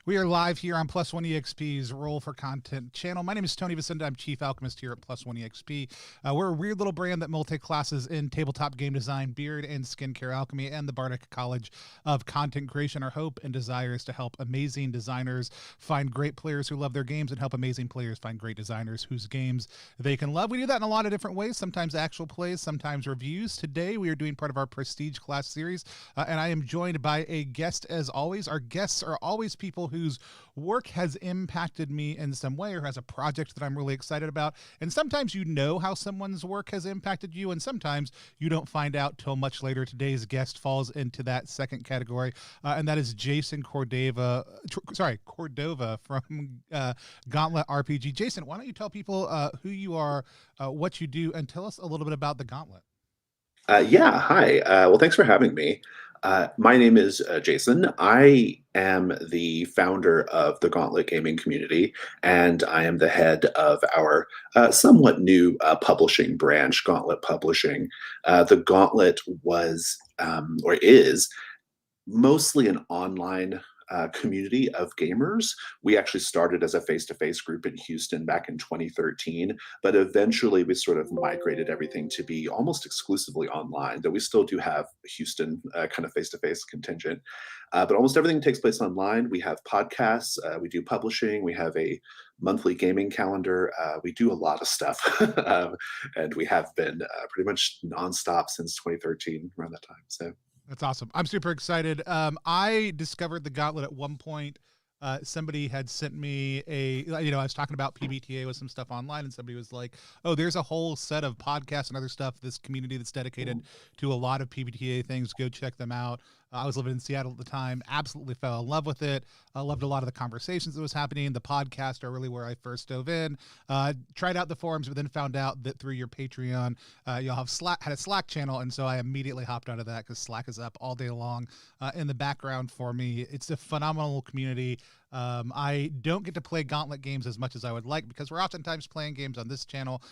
We are live here on Plus One EXP's Roll for Content channel. My name is Tony Vicenda. I'm Chief Alchemist here at Plus One EXP. We're a weird little brand that multi-classes in tabletop game design, beard and skincare alchemy, and the Bardic College of Content Creation. Our hope and desire is to help amazing designers find great players who love their games and help amazing players find great designers whose games they can love. We do that in a lot of different ways, sometimes actual plays, sometimes reviews. Today, we are doing part of our Prestige class series, and I am joined by a guest as always. Our guests are always people whose work has impacted me in some way or has a project that I'm really excited about. And sometimes you know how someone's work has impacted you, and sometimes you don't find out till much later. Today's guest falls into that second category, and that is Jason Cordova from Gauntlet RPG. Jason, why don't you tell people who you are, what you do, and tell us a little bit about the Gauntlet. Yeah, hi. Well, thanks for having me. My name is Jason. I am the founder of the Gauntlet gaming community, and I am the head of our somewhat new publishing branch, Gauntlet Publishing. The Gauntlet was, or is, mostly an online community of gamers. We actually started as a face-to-face group in Houston back in 2013, but eventually we sort of migrated everything to be almost exclusively online, though we still do have a Houston kind of face-to-face contingent. But almost everything takes place online. We have podcasts, we do publishing, we have a monthly gaming calendar. We do a lot of stuff, and we have been pretty much nonstop since 2013, around that time. So. That's awesome. I'm super excited. I discovered the Gauntlet at one point. Somebody had sent me I was talking about PBTA with some stuff online, and somebody was like, oh, there's a whole set of podcasts and other stuff, this community that's dedicated to a lot of PBTA things. Go check them out. I was living in Seattle at the time, absolutely fell in love with it. I loved a lot of the conversations that was happening. The podcast are really where I first dove in. Tried out the forums, but then found out that through your Patreon, y'all have had a Slack channel, and so I immediately hopped out of that because Slack is up all day long in the background for me. It's a phenomenal community. I don't get to play Gauntlet games as much as I would like because we're oftentimes playing games on this channel,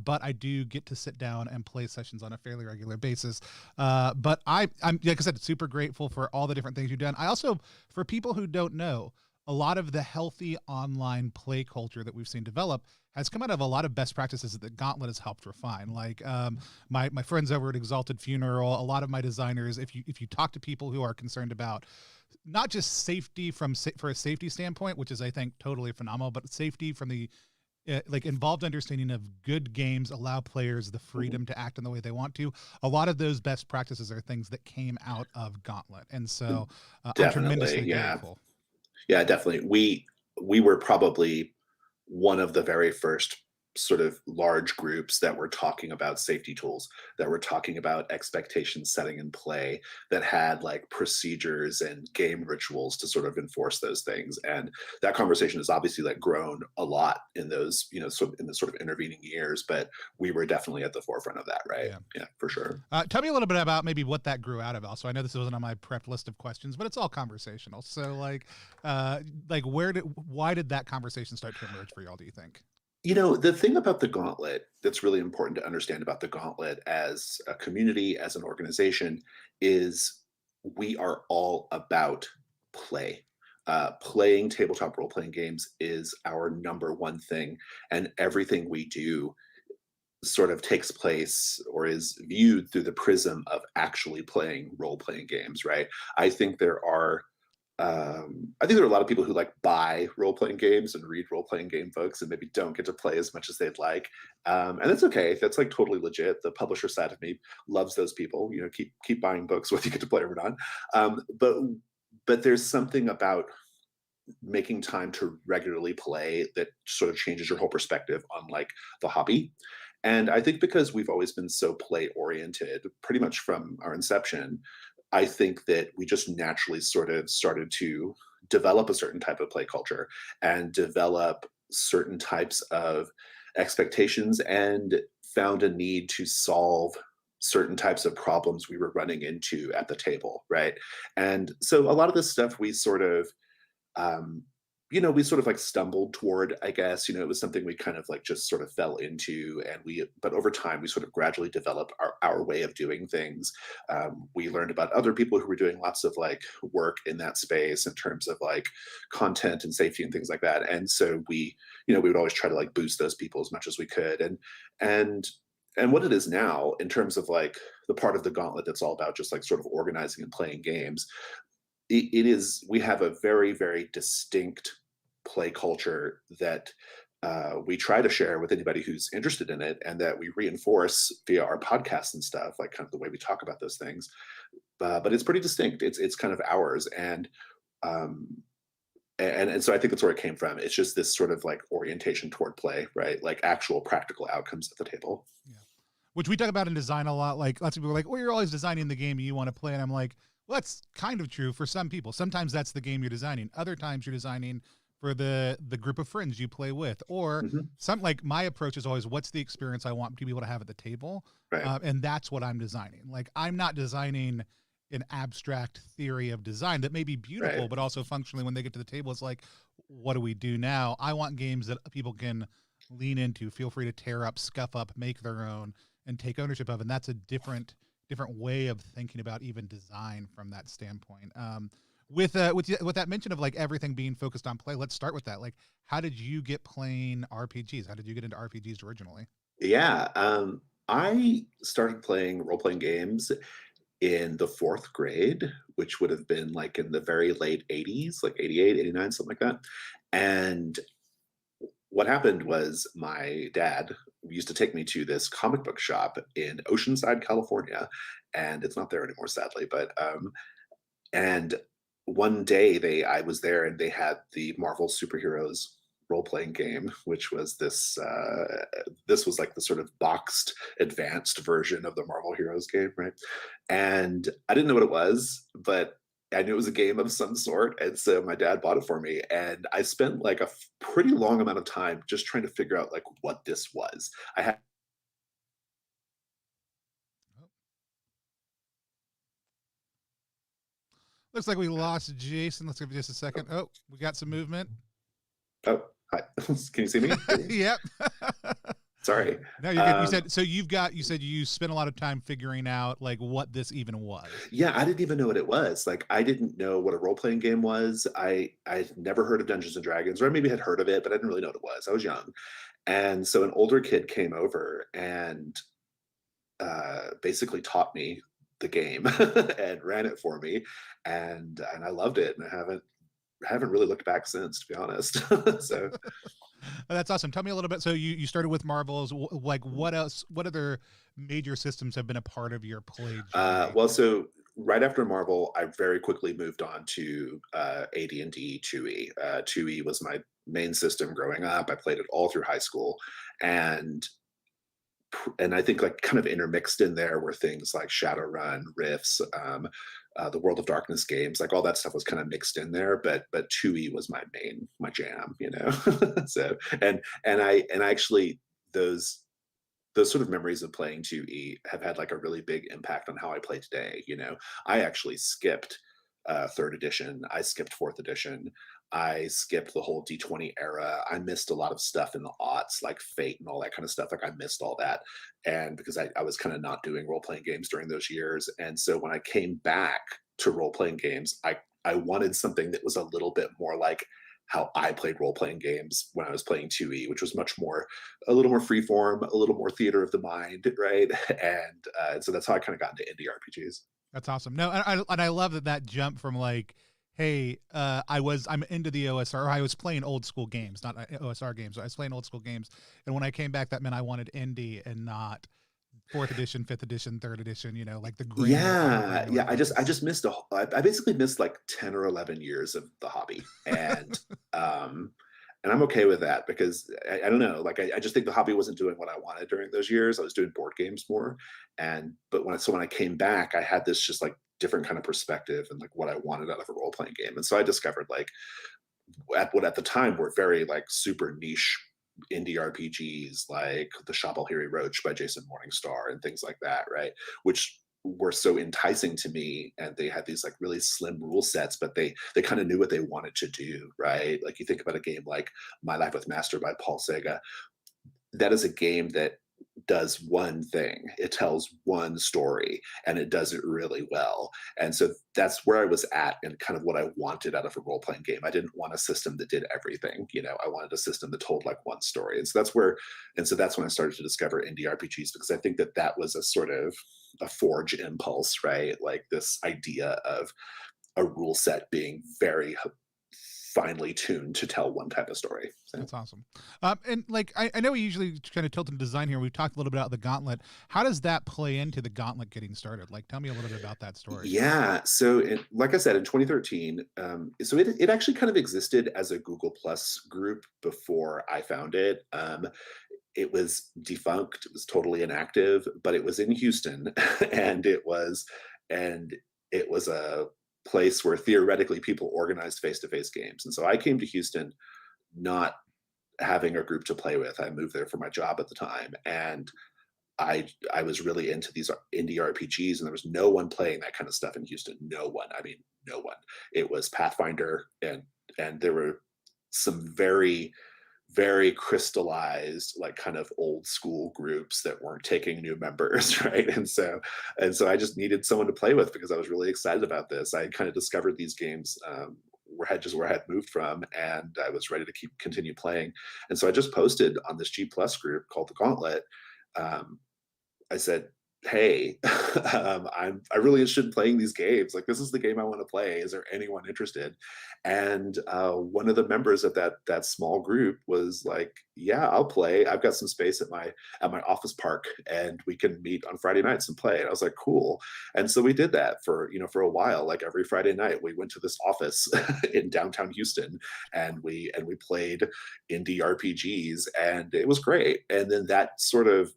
but I do get to sit down and play sessions on a fairly regular basis. But I'm, like I said, super grateful for all the different things you've done. I also, for people who don't know, a lot of the healthy online play culture that we've seen develop has come out of a lot of best practices that Gauntlet has helped refine. Like my friends over at Exalted Funeral, a lot of my designers, if you talk to people who are concerned about not just safety for a safety standpoint, which is, I think, totally phenomenal, but safety from the involved understanding of good games allow players the freedom to act in the way they want to. A lot of those best practices are things that came out of Gauntlet. And so I'm tremendously grateful. Yeah, definitely. We were probably one of the very first sort of large groups that were talking about safety tools, that were talking about expectation setting and play, that had like procedures and game rituals to sort of enforce those things. And that conversation has obviously like grown a lot in those, sort of in the sort of intervening years, but we were definitely at the forefront of that, right? Yeah, for sure. Tell me a little bit about maybe what that grew out of. Also, I know this wasn't on my prepped list of questions, but it's all conversational. So why did that conversation start to emerge for y'all, do you think? The thing about the Gauntlet that's really important to understand about the Gauntlet as a community, as an organization, is we are all about play. Playing tabletop role-playing games is our number one thing, and everything we do sort of takes place or is viewed through the prism of actually playing role-playing games, right? I think there are a lot of people who like buy role-playing games and read role-playing game books and maybe don't get to play as much as they'd like. And that's okay. That's like totally legit. The publisher side of me loves those people. Keep buying books whether you get to play or not. But there's something about making time to regularly play that sort of changes your whole perspective on like the hobby. And I think because we've always been so play oriented, pretty much from our inception, I think that we just naturally sort of started to develop a certain type of play culture and develop certain types of expectations and found a need to solve certain types of problems we were running into at the table, right? And so a lot of this stuff we sort of we sort of like stumbled toward, I guess. It was something we kind of like just sort of fell into, but over time, we sort of gradually developed our way of doing things. We learned about other people who were doing lots of like work in that space in terms of like content and safety and things like that. And so we would always try to like boost those people as much as we could. And, and what it is now in terms of like the part of the gauntlet that's all about just like sort of organizing and playing games, it is, we have a very, very distinct play culture that we try to share with anybody who's interested in it, and that we reinforce via our podcasts and stuff, like kind of the way we talk about those things. But it's pretty distinct. It's kind of ours, um, and so I think that's where it came from. It's just this sort of like orientation toward play, right? Like actual practical outcomes at the table. Yeah. Which we talk about in design a lot. Like lots of people are like, well, you're always designing the game you want to play. And I'm like, well, that's kind of true for some people. Sometimes that's the game you're designing. Other times you're designing for the group of friends you play with. Or Hmm. some, like my approach is always, what's the experience I want people to have at the table? Right. And that's what I'm designing. Like I'm not designing an abstract theory of design that may be beautiful, Right. but also functionally when they get to the table, it's like, what do we do now? I want games that people can lean into, feel free to tear up, scuff up, make their own, and take ownership of. And that's a different way of thinking about even design from that standpoint. With that mention of like everything being focused on play, let's start with that. Like, how did you get playing RPGs? How did you get into RPGs originally? Yeah. I started playing role playing games in the fourth grade, which would have been like in the very late 80s, like 88, 89, something like that. And what happened was my dad used to take me to this comic book shop in Oceanside, California, and it's not there anymore, sadly. And one day I was there and they had the Marvel superheroes role playing game, which was this was like the sort of boxed advanced version of the Marvel Heroes game, right? And I didn't know what it was, but I knew it was a game of some sort, and so my dad bought it for me, and I spent like a pretty long amount of time just trying to figure out like what this was. I had Oh, looks like we lost Jason. Let's give it just a second. Oh, we got some movement. oh hi, can you see me? Yep. Sorry. No, you're good. You said so. You said you spent a lot of time figuring out like what this even was. Yeah, I didn't even know what it was. Like, I didn't know what a role playing game was. I'd never heard of Dungeons and Dragons, or I maybe had heard of it, but I didn't really know what it was. I was young, and so an older kid came over and basically taught me the game and ran it for me, and I loved it, and I haven't really looked back since, to be honest. So That's awesome. Tell me a little bit. So you started with Marvels. Like what else? What other major systems have been a part of your play journey? well, so right after Marvel, I very quickly moved on to AD&D 2E. 2E was my main system growing up. I played it all through high school, and and I think like kind of intermixed in there were things like Shadowrun, Rifts, the World of Darkness games, like all that stuff was kind of mixed in there. But 2E was my jam, you know. So and I actually those sort of memories of playing 2E have had like a really big impact on how I play today. I actually skipped third edition. I skipped fourth edition. I skipped the whole D20 era. I missed a lot of stuff in the aughts, like Fate and all that kind of stuff. Like I missed all that. And because I was kind of not doing role playing games during those years. And so when I came back to role playing games, I wanted something that was a little bit more like how I played role playing games when I was playing 2E, which was a little more freeform, a little more theater of the mind, right? And so that's how I kind of got into indie RPGs. That's awesome. No, and I love that jump from like, hey, I'm into the OSR. I was playing old school games, not OSR games. I was playing old school games, and when I came back, that meant I wanted indie and not fourth edition, fifth edition, third edition. Like the Yeah, granular yeah. I just I games. just missed I basically missed like 10 or 11 years of the hobby, um and I'm okay with that because I don't know, like I just think the hobby wasn't doing what I wanted during those years. I was doing board games more, but when I came back, I had this just like different kind of perspective and like what I wanted out of a role playing game, and so I discovered like what at the time were very like super niche indie RPGs like The Shop Alhiri Roach by Jason Morningstar and things like that, right? Which were so enticing to me, and they had these like really slim rule sets, but they kind of knew what they wanted to do, right? Like you think about a game like My Life with Master by Paul Sega. That is a game that does one thing. It tells one story and it does it really well. And so that's where I was at and kind of what I wanted out of a role playing game. I didn't want a system that did everything. I wanted a system that told like one story. And so that's when I started to discover indie RPGs, because I think that that was a sort of a forge impulse, right? Like this idea of a rule set being very finely tuned to tell one type of story. So. That's awesome. And like, I know we usually kind of tilt into design here. We've talked a little bit about the Gauntlet. How does that play into the Gauntlet getting started? Like, tell me a little bit about that story. Yeah. So, like I said, in 2013, so it actually kind of existed as a Google Plus group before I found it. It was defunct. It was totally inactive, but it was in Houston, and and it was a place where theoretically people organized face-to-face games. And so I came to Houston not having a group to play with. I moved there for my job at the time, and I was really into these indie RPGs, and there was no one playing that kind of stuff in Houston. No one. I mean, no one. It was Pathfinder, and there were some very crystallized, like kind of old school groups that weren't taking new members, right? And so I just needed someone to play with because I was really excited about this. I kind of discovered these games where I had moved from, and I was ready to continue playing. And so I just posted on this G Plus group called the Gauntlet. Um, I said, "Hey, I really interested in playing these games. Like, this is the game I want to play. Is there anyone interested?" And one of the members of that small group was like, "Yeah, I'll play. I've got some space at my office park, and we can meet on Friday nights and play." And I was like, "Cool." And so we did that for a while. Like every Friday night, we went to this office in downtown Houston, and we played indie RPGs, and it was great. And then that sort of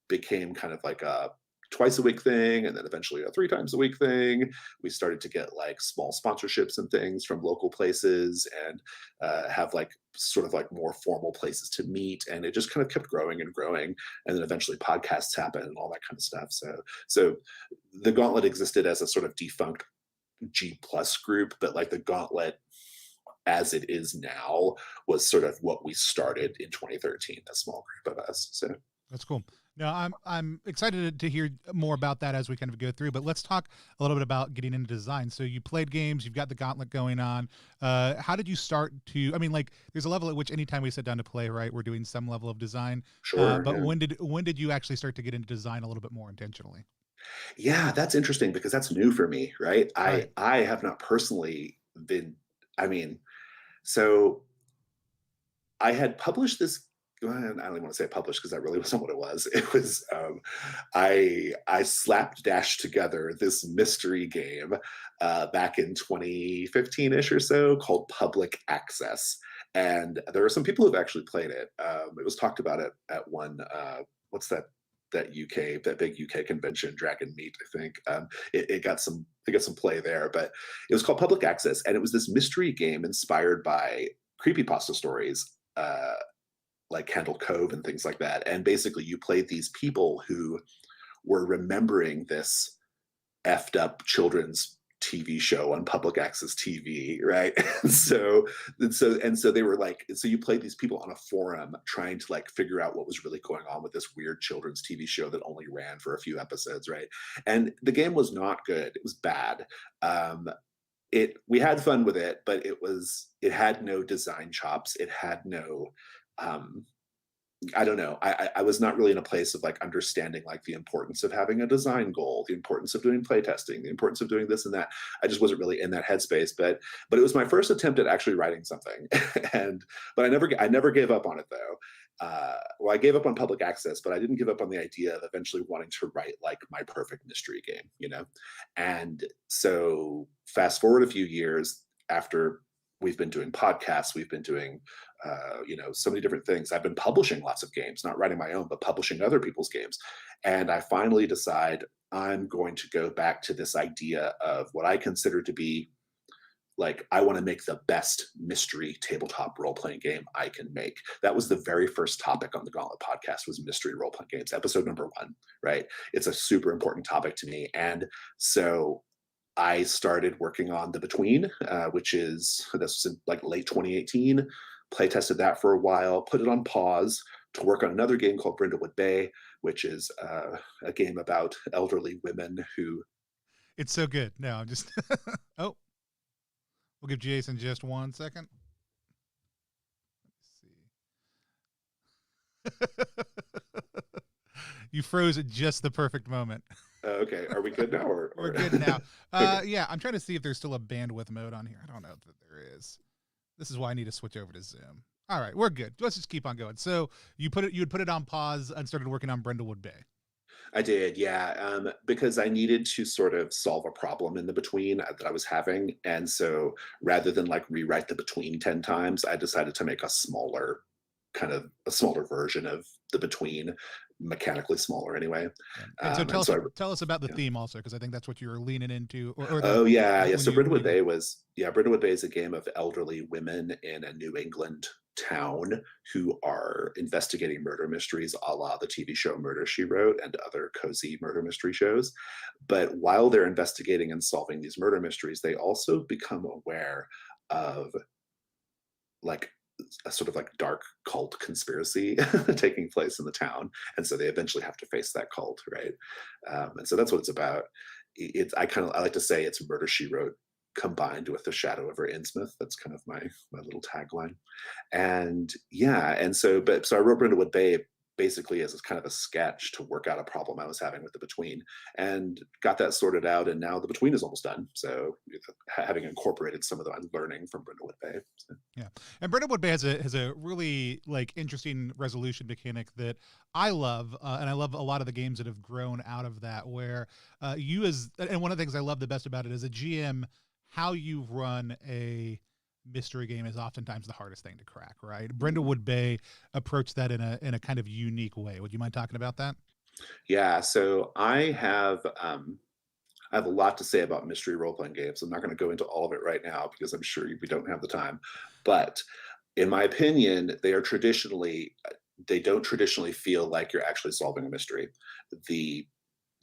became kind of like a twice a week thing, and then eventually a three times a week thing. We started to get like small sponsorships and things from local places, and have like sort of like more formal places to meet, and it just kind of kept growing and growing. And then eventually podcasts happened and all that kind of stuff. So the Gauntlet existed as a sort of defunct G Plus group, but like the Gauntlet as it is now was sort of what we started in 2013, a small group of us. So That's cool. No, I'm excited to hear more about that as we kind of go through. But let's talk a little bit about getting into design. So you played games, you've got the Gauntlet going on. How did you start to? I mean, like, there's a level at which anytime we sit down to play, right, we're doing some level of design. sure. But Yeah. when did you actually start to get into design a little bit more intentionally? Yeah, that's interesting because that's new for me, right? Right. I have not personally been. I mean, so I had published this. Well, I don't even want to say published because that really wasn't what it was. It was I slapdash together this mystery game back in 2015-ish or so called Public Access, and there are some people who've actually played it. It was talked about at one. What's that big UK convention, Dragon Meet, I think. It got some play there, but it was called Public Access, and it was this mystery game inspired by creepypasta stories, like Candle Cove and things like that. And basically, you played these people who were remembering this effed up children's TV show on public access TV, right? And so they were like, so you played these people on a forum trying to like figure out what was really going on with this weird children's TV show that only ran for a few episodes, right? And the game was not good. It was bad. We had fun with it, but it had no design chops. It had no um I don't know. I was not really in a place of like understanding like the importance of having a design goal, the importance of doing playtesting, the importance of doing this and that. I just wasn't really in that headspace. But it was my first attempt at actually writing something, and but I never gave up on it though. Well, I gave up on public access, but I didn't give up on the idea of eventually wanting to write like my perfect mystery game. And so fast forward a few years after we've been doing podcasts, we've been doing so many different things. I've been publishing lots of games, not writing my own, but publishing other people's games. And I finally decide I'm going to go back to this idea of what I consider to be like, I want to make the best mystery tabletop role playing game I can make. That was the very first topic on the Gauntlet podcast, was mystery role playing games, episode number 1, right? It's a super important topic to me. And so I started working on The Between, this was in like late 2018, play tested that for a while, put it on pause to work on another game called Brindlewood Bay, which is a game about elderly women who. It's so good. No, I'm just, oh, we'll give Jason just 1 second. Let's see. You froze at just the perfect moment. Okay, are we good now? Or We're good now. Yeah, I'm trying to see if there's still a bandwidth mode on here. I don't know if there is. This is why I need to switch over to Zoom. All right, we're good. Let's just keep on going. So you would put it on pause and started working on Brindlewood Bay. I did, yeah, because I needed to sort of solve a problem in The Between that I was having, and so rather than like rewrite The Between 10 times, I decided to make a smaller version of The Between, mechanically smaller anyway. And so tell us about the theme also, because I think that's what you were leaning into. So Brindlewood Bay is a game of elderly women in a New England town who are investigating murder mysteries, a la the TV show Murder, She Wrote and other cozy murder mystery shows. But while they're investigating and solving these murder mysteries, they also become aware of like a sort of like dark cult conspiracy taking place in the town, and so they eventually have to face that cult, right? And so that's what it's about. I like to say it's Murder, She Wrote combined with The Shadow of Her Innsmouth. That's kind of my little tagline. And yeah, so I wrote Brindlewood Bay basically as kind of a sketch to work out a problem I was having with The Between, and got that sorted out. And now The Between is almost done. So having incorporated some of the learning from Brindlewood Bay. So. Yeah, and Brindlewood Bay has a really like interesting resolution mechanic that I love, and I love a lot of the games that have grown out of that. Where and one of the things I love the best about it as a GM, how you run a mystery game is oftentimes the hardest thing to crack, right? Brindlewood Bay approached that in a kind of unique way. Would you mind talking about that? Yeah, so I have a lot to say about mystery role-playing games. I'm not going to go into all of it right now because I'm sure we don't have the time. But in my opinion, they don't traditionally feel like you're actually solving a mystery.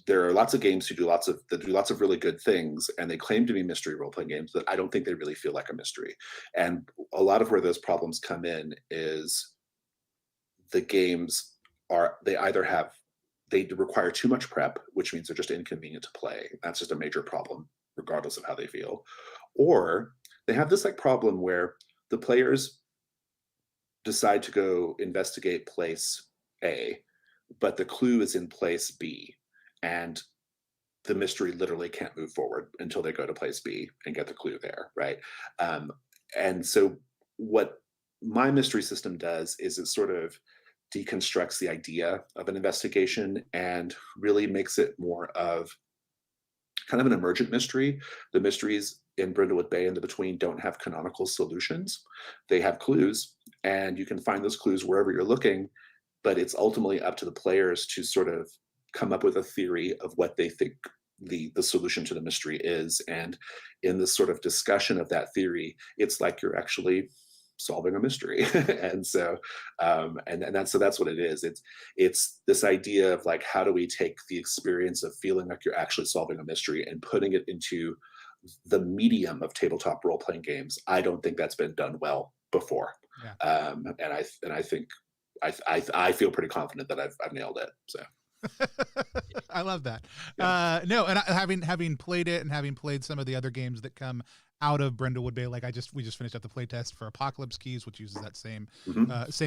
There are lots of games that do lots of really good things, and they claim to be mystery role-playing games, but I don't think they really feel like a mystery. And a lot of where those problems come in is the games they require too much prep, which means they're just inconvenient to play. That's just a major problem, regardless of how they feel. Or they have this like problem where the players decide to go investigate place A, but the clue is in place B. And the mystery literally can't move forward until they go to place B and get the clue there, right? And so what my mystery system does is it sort of deconstructs the idea of an investigation and really makes it more of kind of an emergent mystery. The mysteries in Brindlewood Bay and The Between don't have canonical solutions. They have clues, and you can find those clues wherever you're looking, but it's ultimately up to the players to sort of come up with a theory of what they think the solution to the mystery is. And in this sort of discussion of that theory, it's like you're actually solving a mystery. And so that's what it is. It's this idea of like, how do we take the experience of feeling like you're actually solving a mystery and putting it into the medium of tabletop role-playing games. I don't think that's been done well before. Yeah. And I think I feel pretty confident that I've nailed it. So I love that. Yeah. No, and having played it and having played some of the other games that come out of Brindlewood Bay, like we just finished up the playtest for Apocalypse Keys, which uses that same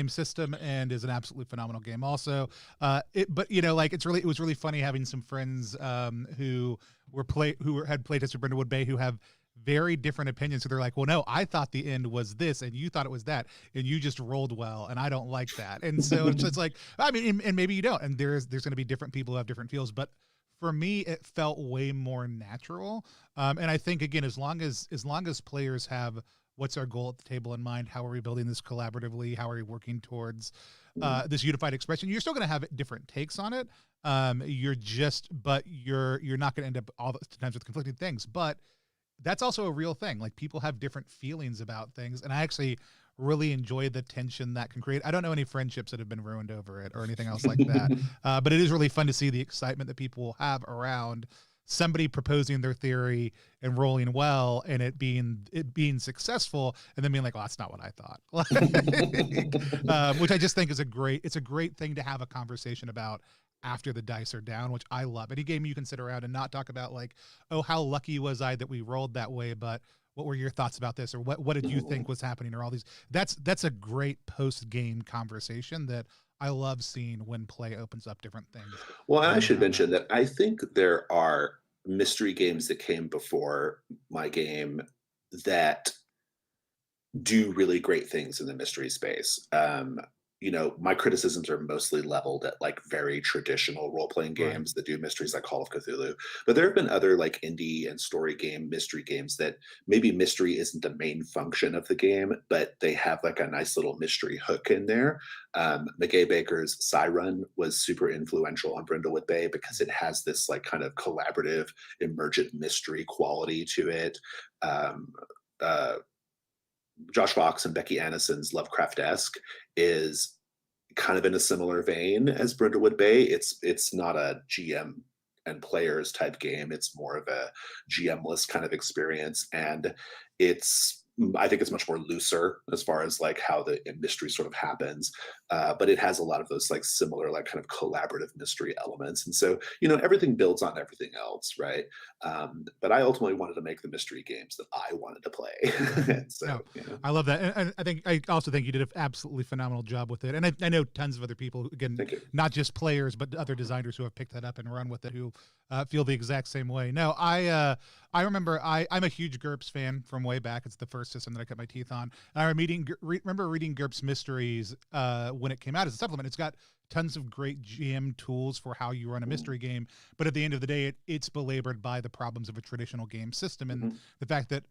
system and is an absolutely phenomenal game. Also, but you know, like it was really funny having some friends who had playtested Brindlewood Bay who have very different opinions. So they're like, well, no, I thought the end was this and you thought it was that, and you just rolled well and I don't like that. And so it's just like, I mean, and maybe you don't, and there's going to be different people who have different feels, but for me it felt way more natural. And I think again, as long as players have what's our goal at the table in mind, how are we building this collaboratively, how are we working towards this unified expression, you're still going to have different takes on it. You're not going to end up all the times with conflicting things, but that's also a real thing. Like people have different feelings about things, and I actually really enjoy the tension that can create. I don't know any friendships that have been ruined over it or anything else like that, but it is really fun to see the excitement that people will have around somebody proposing their theory and rolling well, and it being successful, and then being like, "Well, that's not what I thought," which I just think is it's a great thing to have a conversation about after the dice are down, which I love. Any game you can sit around and not talk about like, oh, how lucky was I that we rolled that way, but what were your thoughts about this, or what did you think was happening, or all these. That's a great post game conversation that I love seeing when play opens up different things Well, and I should around that. mention that I think there are mystery games that came before my game that do really great things in the mystery space. My criticisms are mostly leveled at like very traditional role playing Right. games that do mysteries like Call of Cthulhu. But there have been other like indie and story game mystery games that maybe mystery isn't the main function of the game, but they have like a nice little mystery hook in there. McGay Baker's Run was super influential on Brindlewood Bay because it has this like kind of collaborative, emergent mystery quality to it. Um, uh, Josh Fox and Becky Annison's Lovecraft-esque is kind of in a similar vein as Brindlewood Bay. It's not a GM and players type game. It's more of a GM-less kind of experience, and I think it's much more looser as far as like how the mystery sort of happens, but it has a lot of those like similar like kind of collaborative mystery elements, and so everything builds on everything else, right? But I ultimately wanted to make the mystery games that I wanted to play, Right. and No, so I love that, and I also think you did an absolutely phenomenal job with it. And I know tons of other people, again, thank you. not just players, but other designers who have picked that up and run with it, who feel the exact same way. No, I remember I'm a huge GURPS fan from way back. It's the first system that I cut my teeth on. And I remember reading GURPS Mysteries when it came out as a supplement. It's got tons of great GM tools for how you run a mystery game, but at the end of the day, it's belabored by the problems of a traditional game system and Mhm, the fact that,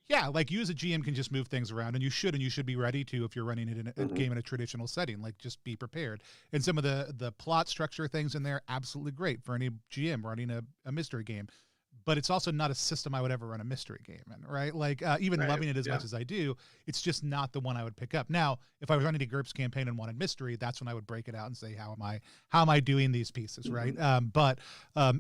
yeah, like you as a GM can just move things around, and you should be ready to if you're running it in a mhm, game in a traditional setting. Like just be prepared. And some of the plot structure things in there, absolutely great for any GM running a mystery game. But it's also not a system I would ever run a mystery game in, right? Like even right, loving it as yeah, much as I do, it's just not the one I would pick up. Now, if I was running a GURPS campaign and wanted mystery, that's when I would break it out and say, how am I doing these pieces, right? mhm. But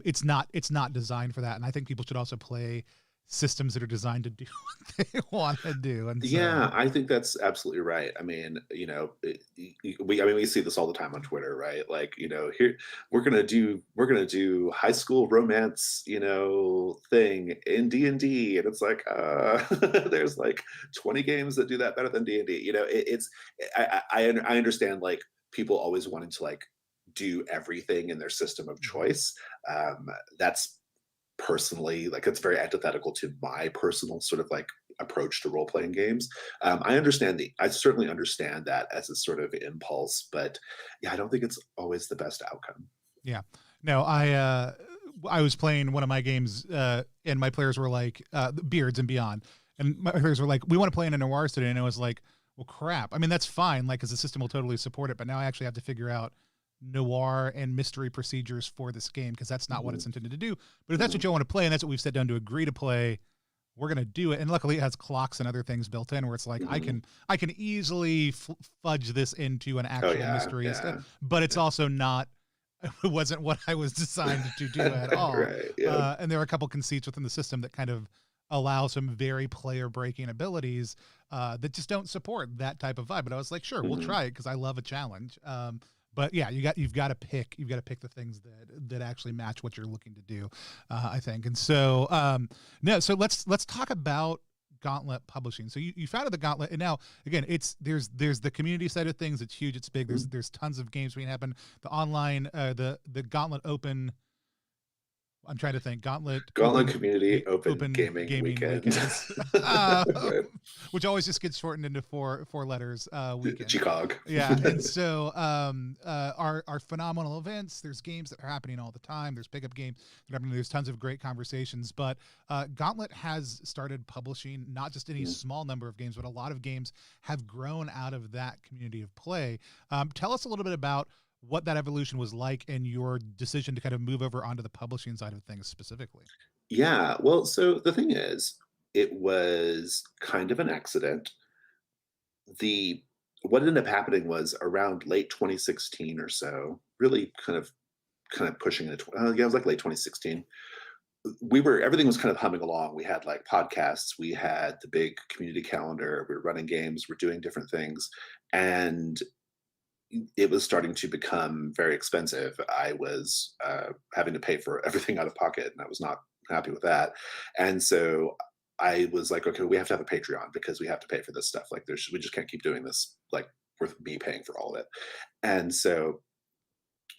it's not designed for that. And I think people should also play systems that are designed to do what they want to do. And so, Yeah, I think that's absolutely right. I mean, we see this all the time on Twitter, right? Like, here we're gonna do high school romance, thing in D&D, and it's like, there's like 20 games that do that better than D&D. I understand like people always wanting to like do everything in their system of mhm, choice. That's personally like it's very antithetical to my personal sort of like approach to role playing games. I certainly understand that as a sort of impulse, but yeah, I don't think it's always the best outcome. yeah, no, I was playing one of my games, and my players were like, Beards and Beyond, and my players were like, we want to play in a noir today, and I was like, well, crap. I mean, that's fine, like, because the system will totally support it, but now I actually have to figure out noir and mystery procedures for this game because that's not what Hmm. it's intended to do. But if that's what Hmm. you want to play, and that's what we've sat down to agree to play, we're gonna do it. And luckily, it has clocks and other things built in where it's like Hmm. I can easily fudge this into an Oh actual yeah, mystery instead. yeah, But it's yeah. also not. It wasn't what I was designed to do at all. Right. Yeah. And there are a couple conceits within the system that kind of allow some very player breaking abilities that just don't support that type of vibe. But I was like, sure, we'll Hmm. try it because I love a challenge. But yeah, you've got to pick the things that actually match what you're looking to do. I think, and so no, so let's talk about Gauntlet Publishing. So you founded the Gauntlet, and now again, there's the community side of things. It's huge. It's big. There's tons of games being happen. The online, the Gauntlet Open. I'm trying to think. Gauntlet Gauntlet Community Open Open Gaming Gaming Weekend. Weekends, uh, Right. which always just gets shortened into four letters. Weekend. Chicog. Yeah, and so our phenomenal events. There's games that are happening all the time. There's pickup games that are happening. There's tons of great conversations. But Gauntlet has started publishing not just any small number of games, but a lot of games have grown out of that community of play. Tell us a little bit about what that evolution was like and your decision to kind of move over onto the publishing side of things specifically. Yeah, well, so the thing is, it was kind of an accident. The What ended up happening was around late 2016 or so, really kind of pushing it. Yeah, it was like late 2016. Everything was kind of humming along. We had like podcasts, we had the big community calendar, we were running games, we're doing different things, and it was starting to become very expensive. I was having to pay for everything out of pocket, and I was not happy with that. And so I was like, okay, we have to have a Patreon because we have to pay for this stuff. Like, we just can't keep doing this. Like, worth me paying for all of it. And so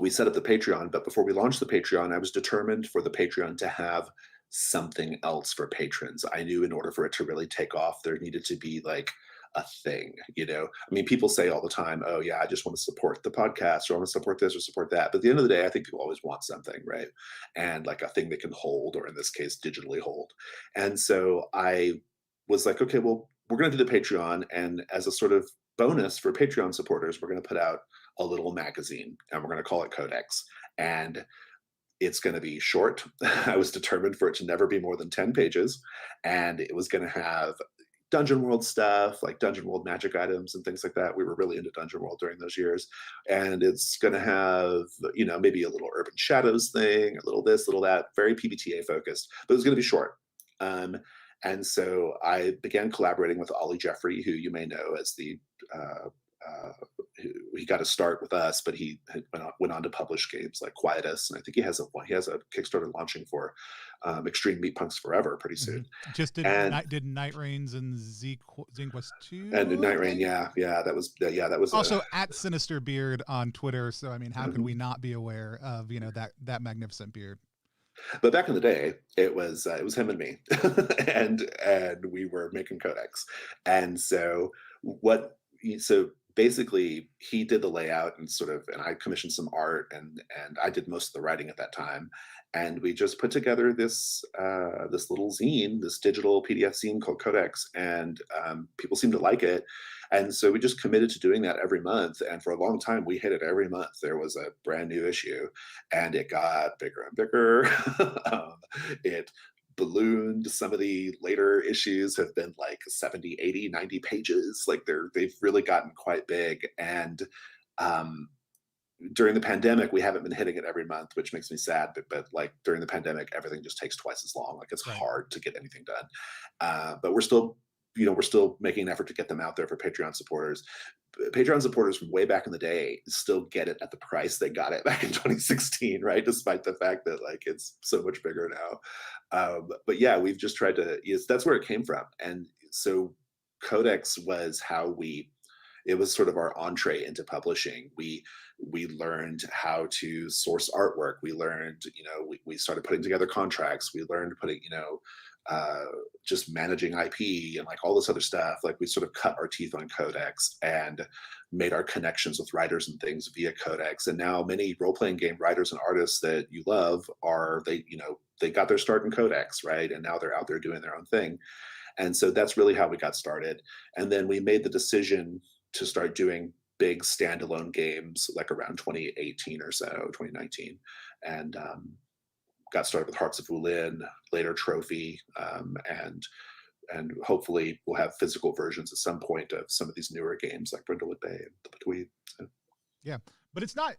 we set up the Patreon. But before we launched the Patreon, I was determined for the Patreon to have something else for patrons. I knew in order for it to really take off, there needed to be like a thing, you know? I mean, people say all the time, oh, yeah, I just want to support the podcast or I want to support this or support that. But at the end of the day, I think people always want something, right? And like a thing they can hold, or in this case, digitally hold. And so I was like, okay, well, we're going to do the Patreon. And as a sort of bonus for Patreon supporters, we're going to put out a little magazine and we're going to call it Codex. And it's going to be short. I was determined for it to never be more than 10 pages. And it was going to have Dungeon World stuff, like Dungeon World magic items and things like that. We were really into Dungeon World during those years. And it's going to have, maybe a little Urban Shadows thing, a little this, little that, very PBTA focused, but it was going to be short. Um, and so I began collaborating with Ollie Jeffrey, who you may know as uh, uh, he got a start with us, but he went on to publish games like Quietus, and I think he has a Kickstarter launching for Extreme Meat Punks Forever pretty soon. Just And did Night Rains and Quest and 2, I Night Rain, think. that was a Also at Sinister Beard on Twitter. So I mean, how could we not be aware of that magnificent beard? But back in the day, it was him and me, and we were making Codex, and so basically he did the layout and I commissioned some art and I did most of the writing at that time, and we just put together this little zine, this digital PDF zine called Codex, and people seemed to like it. And so we just committed to doing that every month. And for a long time, we hit it every month. There was a brand new issue, and it got bigger and bigger. It ballooned. Some of the later issues have been like 70, 80, 90 pages. Like they've really gotten quite big. And um, during the pandemic, we haven't been hitting it every month, which makes me sad. But like during the pandemic, everything just takes twice as long. Like it's Right. hard to get anything done. But we're still making an effort to get them out there for Patreon supporters. Patreon supporters from way back in the day still get it at the price they got it back in 2016, right? Despite the fact that like it's so much bigger now. But yeah, we've just tried to. Yes, that's where it came from, and so Codex was it was sort of our entree into publishing. We learned how to source artwork. We learned, we started putting together contracts. We learned putting, uh, just managing IP and like all this other stuff. Like we sort of cut our teeth on Codex and made our connections with writers and things via Codex. And now many role-playing game writers and artists that you love they got their start in Codex, right? And now they're out there doing their own thing. And so that's really how we got started. And then we made the decision to start doing big standalone games like around 2018 or so, 2019. And got started with Hearts of Wulin, later Trophy, and hopefully we'll have physical versions at some point of some of these newer games like Brindlewood Bay and The Between. So. Yeah, but it's not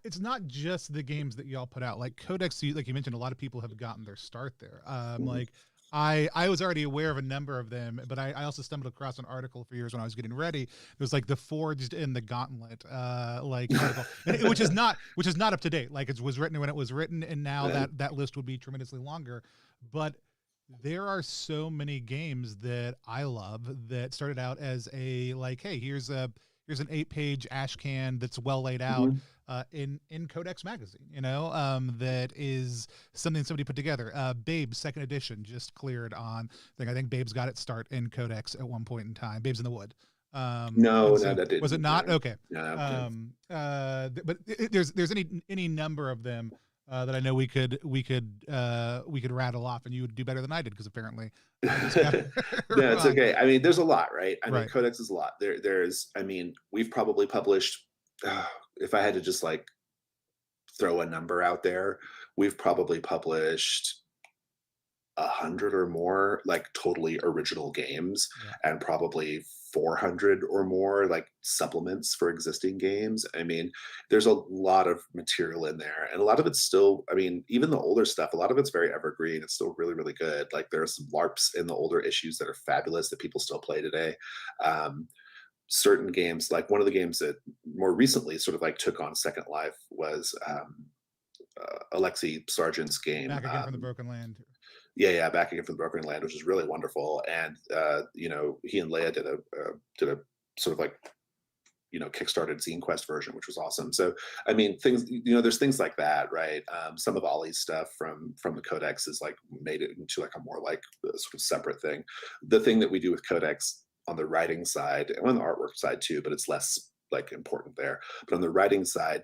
just the games that y'all put out. Like Codex, like you mentioned, a lot of people have gotten their start there. Like I was already aware of a number of them, but I also stumbled across an article for years when I was getting ready. It was like the Forged in the Gauntlet, like article, which is not up to date. Like it was written when it was written, and now that list would be tremendously longer. But there are so many games that I love that started out as a like, hey, here's an 8-page ash can that's well laid out in Codex Magazine, that is something somebody put together. Babe's second edition just cleared on thing. I think Babe's got its start in Codex at one point in time. Babe's in the Wood. No, So, that didn't. was it not? No. Okay. No. But there's any number of them that I know we could rattle off, and you would do better than I did because apparently I just got No, it's okay. I mean, there's a lot, right? I mean, right. Codex is a lot. We've probably published, if I had to just like throw a number out there, we've probably published 100 or more like totally original games, Yeah. and probably 400 or more like supplements for existing games. I mean, there's a lot of material in there, and a lot of it's still, I mean, even the older stuff, a lot of it's very evergreen. It's still really, really good. Like there are some LARPs in the older issues that are fabulous that people still play today. Um, Certain games, like one of the games that more recently sort of like took on second life was Alexi Sargent's game. Back again from the broken land. Yeah, yeah, Back Again from the Broken Land, which is really wonderful. And he and Leia did a sort of like kickstarted Zine Quest version, which was awesome. So I mean, things, there's things like that, right? Some of Ollie's stuff from the Codex is like made it into like a more like sort of separate thing. The thing that we do with Codex on the writing side and on the artwork side too, but it's less like important there. But on the writing side,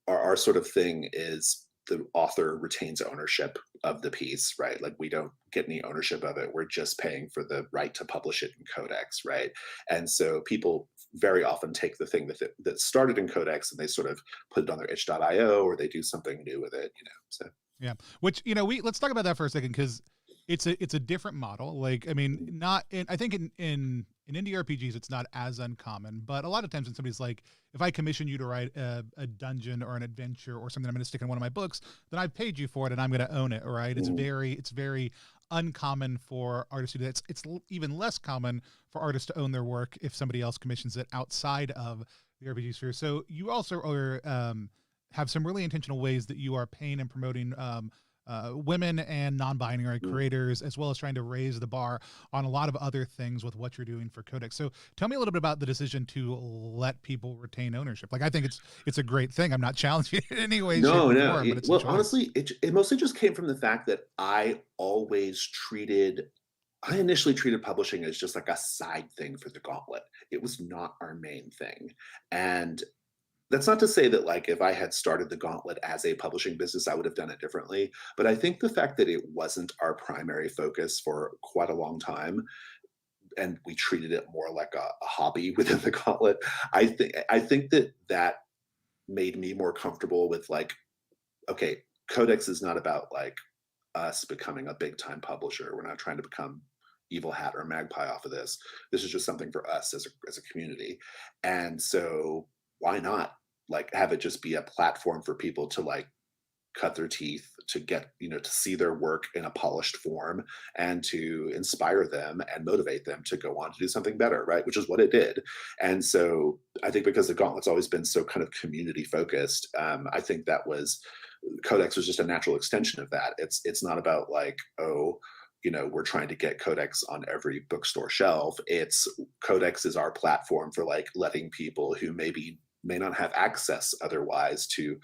our sort of thing is the author retains ownership of the piece, right? Like we don't get any ownership of it. We're just paying for the right to publish it in Codex, right? And so people very often take the thing that started in Codex and they sort of put it on their itch.io or they do something new with it, So Yeah. Which, let's talk about that for a second, because it's a different model. Like, I mean, not in, I think in indie RPGs, it's not as uncommon, but a lot of times when somebody's like, if I commission you to write a dungeon or an adventure or something I'm going to stick in one of my books, then I've paid you for it and I'm going to own it. Right. It's very uncommon for artists to do that. It's even less common for artists to own their work if somebody else commissions it outside of the RPG sphere. So you also are, have some really intentional ways that you are paying and promoting women and non-binary creators, as well as trying to raise the bar on a lot of other things with what you're doing for Codex. So tell me a little bit about the decision to let people retain ownership. Like, I think it's a great thing. I'm not challenging it in any way, no, shape, or no. form, but it's a Well, choice. honestly, it mostly just came from the fact that I initially treated publishing as just like a side thing for the Gauntlet. It was not our main thing. And that's not to say that like if I had started the Gauntlet as a publishing business, I would have done it differently. But I think the fact that it wasn't our primary focus for quite a long time, and we treated it more like a hobby within the Gauntlet, I think that made me more comfortable with like, okay, Codex is not about like us becoming a big time publisher. We're not trying to become Evil Hat or Magpie off of this. This is just something for us as a community. And so why not like have it just be a platform for people to like cut their teeth, to get, to see their work in a polished form and to inspire them and motivate them to go on to do something better, right? Which is what it did. And so I think because the Gauntlet's always been so kind of community focused, I think Codex was just a natural extension of that. It's not about like, oh, we're trying to get Codex on every bookstore shelf. It's Codex is our platform for like letting people who may not have access otherwise to,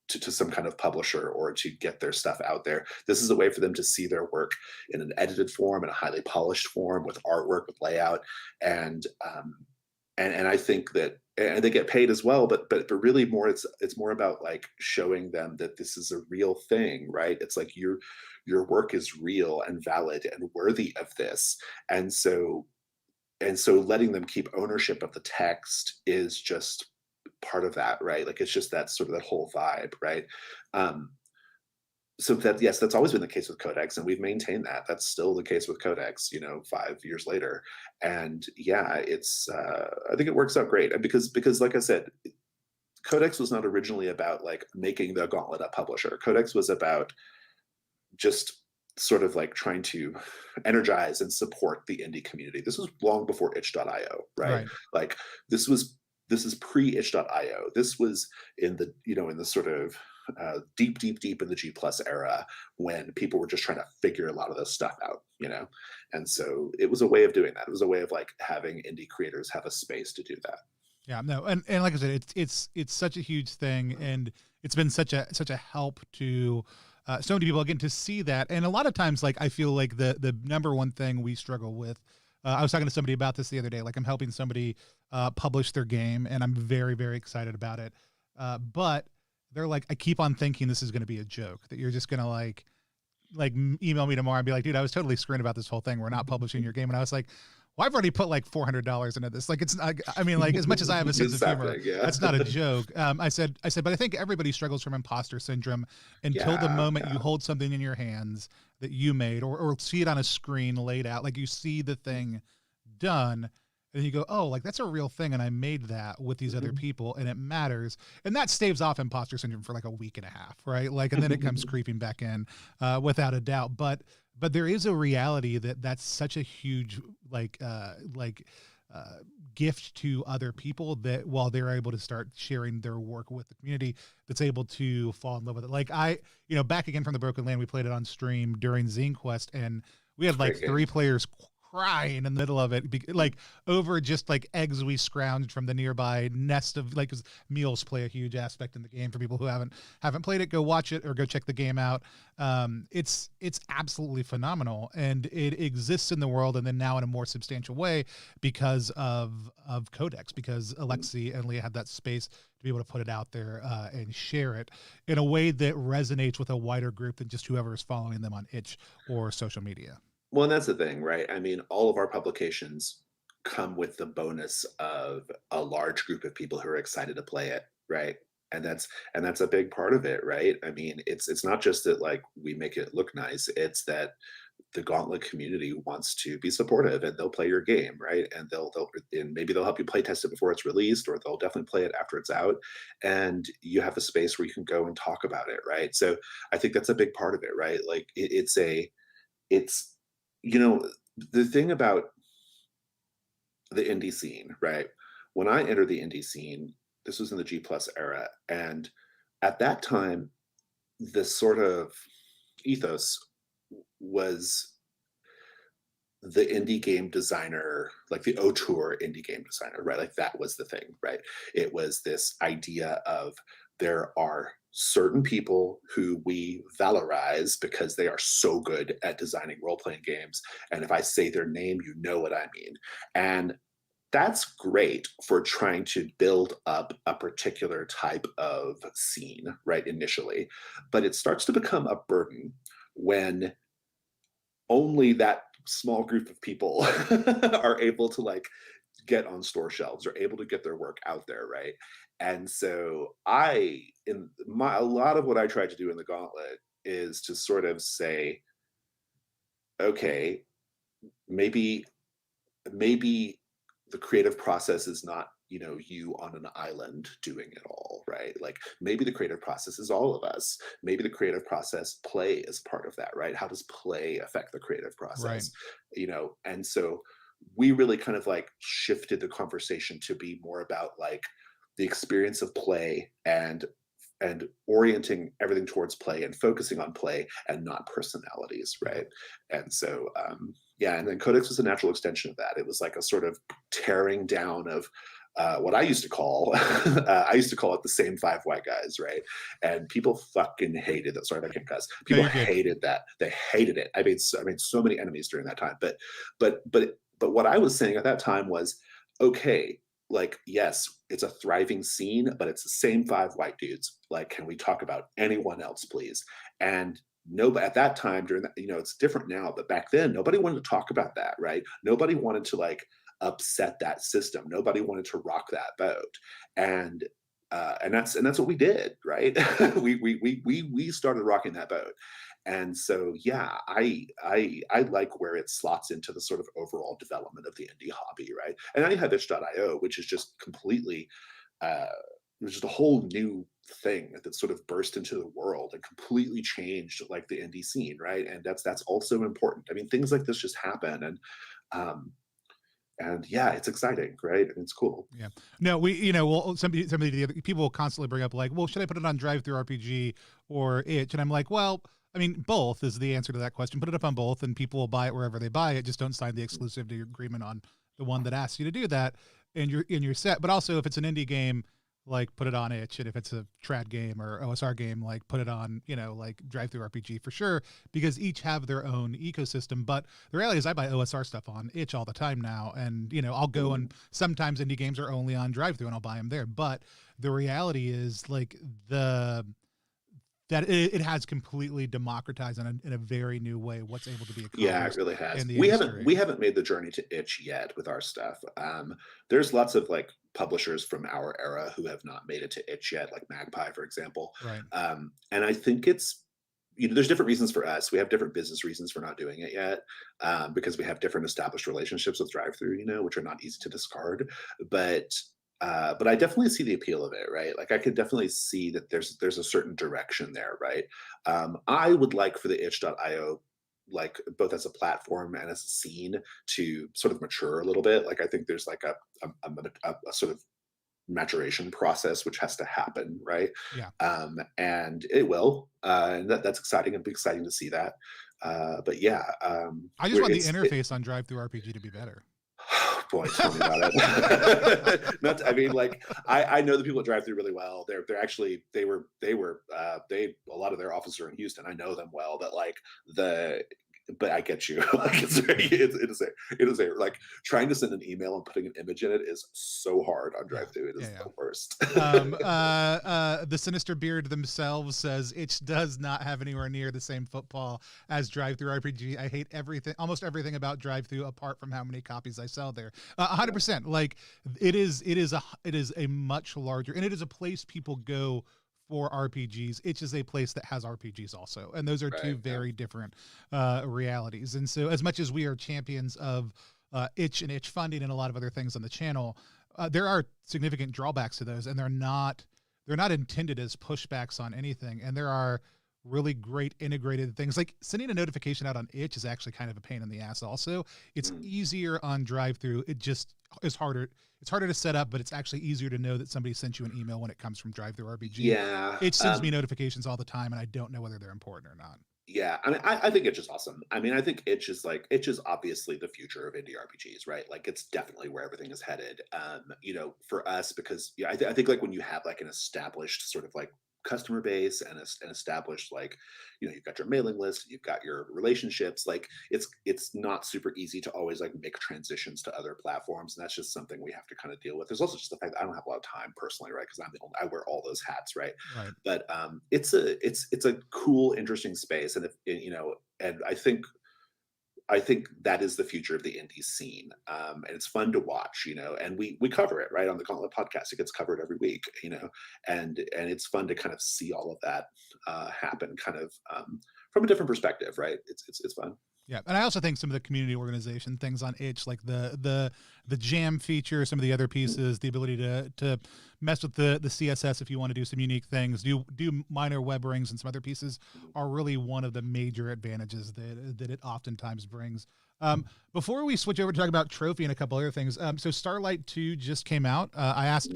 to some kind of publisher or to get their stuff out there. This is a way for them to see their work in an edited form, in a highly polished form, with artwork, with layout, and I think that, and they get paid as well, but really more it's more about like showing them that this is a real thing, right? It's like your work is real and valid and worthy of this, and so letting them keep ownership of the text is just part of that, right? Like it's just that sort of that whole vibe, right? So that, yes, that's always been the case with Codex, and we've maintained that. That's still the case with Codex, 5 years later. And yeah, it's I think it works out great because like I said, Codex was not originally about like making the Gauntlet a publisher. Codex was about just sort of like trying to energize and support the indie community. This was long before itch.io, right? Like this is pre-itch.io. This was in the, in the sort of deep in the G+ era when people were just trying to figure a lot of this stuff out, And so it was a way of doing that. It was a way of like having indie creators have a space to do that. Yeah, no, and like I said, it's such a huge thing, and it's been such a help to so many people, again, to see that. And a lot of times, like, I feel like the number one thing we struggle with, I was talking to somebody about this the other day, like I'm helping somebody publish their game, and I'm very, very excited about it. But they're like, I keep on thinking this is going to be a joke, that you're just going to like email me tomorrow and be like, dude, I was totally screwing about this whole thing. We're not publishing your game. And I was like, well, I've already put like $400 into this. Like, it's not, I mean, like, as much as I have a sense of humor, that's not a joke. I said, but I think everybody struggles from imposter syndrome until the moment you hold something in your hands that you made, or see it on a screen laid out, like you see the thing done, and you go, oh, like that's a real thing, and I made that with these other people, and it matters, and that staves off imposter syndrome for like a week and a half, right? Like, and then it comes creeping back in, without a doubt. But there is a reality that that's such a huge uh, gift to other people, that while they're able to start sharing their work with the community, that's able to fall in love with it. Like back again from the Broken Land, we played it on stream during Zine Quest, and we had like Great game. 3 players crying in the middle of it, like over just like eggs we scrounged from the nearby nest of, like, 'cause meals play a huge aspect in the game. For people who haven't played it, go watch it or go check the game out. It's absolutely phenomenal, and it exists in the world, and then now in a more substantial way because of Codex, because Alexi and Leah had that space to be able to put it out there, and share it in a way that resonates with a wider group than just whoever is following them on itch or social media. Well, and that's the thing, right? I mean, all of our publications come with the bonus of a large group of people who are excited to play it, right? And that's a big part of it, right? I mean, it's not just that like we make it look nice, it's that the Gauntlet community wants to be supportive and they'll play your game, right? And and maybe they'll help you play test it before it's released, or they'll definitely play it after it's out. And you have a space where you can go and talk about it, right? So I think that's a big part of it, right? Like it's you know, the thing about the indie scene, right? When I entered the indie scene, this was in the G plus era, and at that time, the sort of ethos was the indie game designer, like the auteur indie game designer, right? Like that was the thing, right? It was this idea of there are certain people who we valorize because they are so good at designing role-playing games. And if I say their name, you know what I mean. And that's great for trying to build up a particular type of scene, right? Initially. But it starts to become a burden when only that small group of people are able to like get on store shelves or able to get their work out there, right? And so a lot of what I try to do in the Gauntlet is to sort of say, okay, maybe maybe the creative process is not, you on an island doing it all, right? Like maybe the creative process is all of us. Maybe the creative process, play is part of that, right? How does play affect the creative Right. process? And so we really kind of like shifted the conversation to be more about like the experience of play, and orienting everything towards play and focusing on play and not personalities, Yeah. right? And so yeah, and then Codex was a natural extension of that. It was like a sort of tearing down of what I used to call I used to call it the same 5 white guys, right? And people fucking hated that. Sorry, I can't cuss. No, People you're good. hated that. They hated it. I made so many enemies during that time. But what I was saying at that time was, okay, like yes, it's a thriving scene, but it's the same 5 white dudes. Like, can we talk about anyone else, please? And no, at that time during that, it's different now, but back then nobody wanted to talk about that, right? Nobody wanted to like upset that system. Nobody wanted to rock that boat. And and that's what we did, right? We started rocking that boat. And so yeah, I like where it slots into the sort of overall development of the indie hobby, right? And now you have itch.io, which is just completely uh just a whole new thing that sort of burst into the world and completely changed like the indie scene, right? And that's also important. I mean, things like this just happen, um and yeah, it's exciting, right? And it's cool. Yeah. No, well, some of the other people will constantly bring up like, well, should I put it on Drive Through RPG or itch? And I'm like, well, I mean, both is the answer to that question. Put it up on both, and people will buy it wherever they buy it. Just don't sign the exclusivity agreement on the one that asks you to do that, and you're set. But also, if it's an indie game, like put it on itch, and if it's a trad game or OSR game, like put it on, like Drive Through RPG for sure, because each have their own ecosystem. But the reality is, I buy OSR stuff on itch all the time now, and I'll go, and sometimes indie games are only on Drive Through, and I'll buy them there. But the reality is, like that it has completely democratized in a very new way what's able to be Yeah, it accomplished really has. in the We haven't industry. we haven't made the journey to itch yet with our stuff. There's lots of like publishers from our era who have not made it to itch yet, like Magpie, for example. Right. And I think it's there's different reasons for us. We have different business reasons for not doing it yet, because we have different established relationships with drive-through, which are not easy to discard. But but I definitely see the appeal of it, right? Like I could definitely see that there's a certain direction there, right? I would like for the itch.io, like both as a platform and as a scene, to sort of mature a little bit. Like I think there's like a sort of maturation process which has to happen, right? Yeah. And it will, and that's exciting. It'll be exciting to see that. But yeah, I just where want the interface on Drive Through RPG to be better. boy, tell me about it. Not, I mean, like I know the people at Drive Through really well. They're actually they a lot of their offices are in Houston. I know them well. That like the but I get you. Like it is a like trying to send an email and putting an image in it is so hard on Drive Through. It is the worst. The Sinister Beard themselves says it does not have anywhere near the same football as Drive Through RPG. I hate almost everything about Drive Through apart from how many copies I sell there. 100%. Like it is a much larger, and it is a place people go for RPGs. Itch is a place that has RPGs also, and those are two very different realities. And so, as much as we are champions of Itch and Itch funding and a lot of other things on the channel, there are significant drawbacks to those, and they're not intended as pushbacks on anything. And there are really great integrated things, like sending a notification out on Itch is actually kind of a pain in the ass. Also, it's easier on Drive Through. It just is harder. It's harder to set up, but it's actually easier to know that somebody sent you an email when it comes from Drive Through RPG. Yeah, it sends me notifications all the time, and I don't know whether they're important or not. Yeah, I mean, I think Itch is awesome. I mean, I think Itch is obviously the future of indie RPGs, right? Like, it's definitely where everything is headed. For us, because I think like when you have like an established sort of like customer base and an established like, you've got your mailing list, you've got your relationships. Like, it's not super easy to always like make transitions to other platforms, and that's just something we have to kind of deal with. There's also just the fact that I don't have a lot of time personally, right? Because I wear all those hats, right? Right. But it's a cool, interesting space, and and I think that is the future of the indie scene, and it's fun to watch, and we cover it right on the Gauntlet podcast. It gets covered every week, and it's fun to kind of see all of that happen, kind of from a different perspective, right? It's fun. Yeah, and I also think some of the community organization things on Itch, like the jam feature, some of the other pieces, the ability to mess with the CSS if you want to do some unique things, do minor web rings and some other pieces, are really one of the major advantages that it oftentimes brings. Before we switch over to talk about Trophy and a couple other things, so Starlight 2 just came out. I asked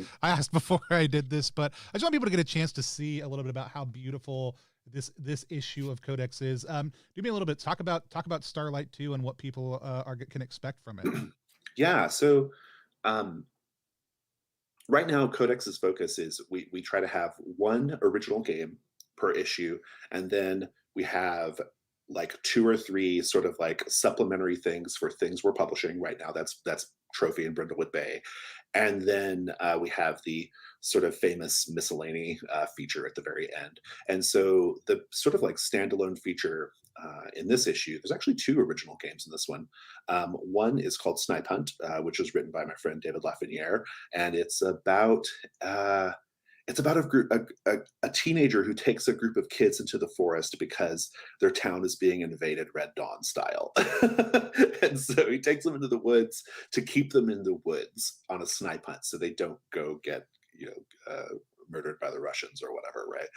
before I did this, but I just want people to get a chance to see a little bit about how beautiful this issue of Codex is. Do me a little bit, talk about Starlight 2 and what people can expect from it. Yeah, so right now Codex's focus is we try to have one original game per issue, and then we have like 2 or 3 sort of like supplementary things for things we're publishing right now. That's Trophy and Brindlewood Bay. And then we have the sort of famous miscellany feature at the very end. And so the sort of like standalone feature in this issue, there's actually 2 original games in this one. One is called Snipe Hunt, which was written by my friend David Lafreniere, and it's about a teenager who takes a group of kids into the forest because their town is being invaded Red Dawn style. And so he takes them into the woods to keep them in the woods on a snipe hunt so they don't go get murdered by the Russians or whatever, right?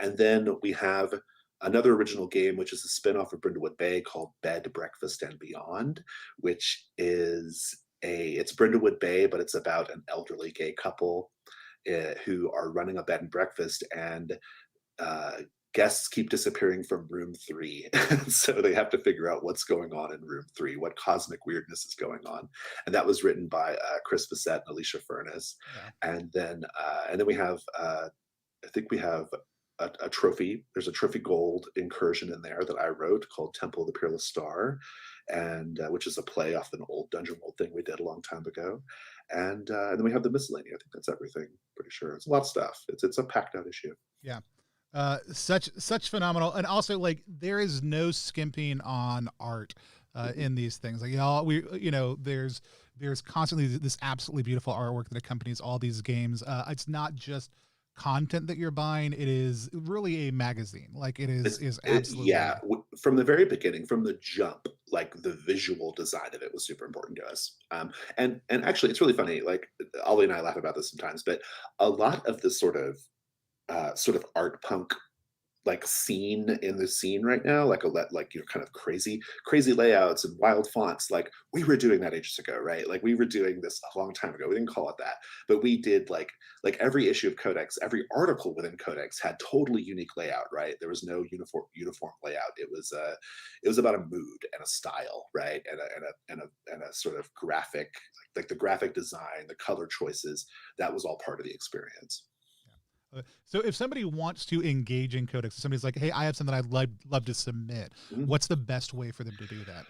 And then we have another original game, which is a spin-off of Brindlewood Bay called Bed, Breakfast, and Beyond, which is it's Brindlewood Bay, but it's about an elderly gay couple who are running a bed and breakfast, and guests keep disappearing from room 3. So they have to figure out what's going on in room 3, what cosmic weirdness is going on. And that was written by Chris Bissett and Alicia Furness. Yeah. And then we have, I think we have a trophy. There's a Trophy Gold incursion in there that I wrote called Temple of the Peerless Star, and which is a play off an old Dungeon World thing we did a long time ago. And then we have the miscellany. I think that's everything. Pretty sure it's a lot of stuff. It's a packed out issue. Yeah, such phenomenal, and also like there is no skimping on art in these things. Like there's constantly this absolutely beautiful artwork that accompanies all these games. It's not just content that you're buying. It is really a magazine. Like is Yeah, absolutely. from the very beginning, from the jump, like the visual design of it was super important to us. And actually, it's really funny. Like Ollie and I laugh about this sometimes, but a lot of the sort of art punk like scene in the scene right now, like like kind of crazy layouts and wild fonts. Like we were doing that ages ago, right? Like we were doing this a long time ago. We didn't call it that, but we did like every issue of Codex, every article within Codex had totally unique layout, right? There was no uniform layout. It was about a mood and a style, right? And a sort of graphic, like the graphic design, the color choices. That was all part of the experience. So if somebody wants to engage in Codex, somebody's like, "Hey, I have something I'd love to submit." Mhm. What's the best way for them to do that?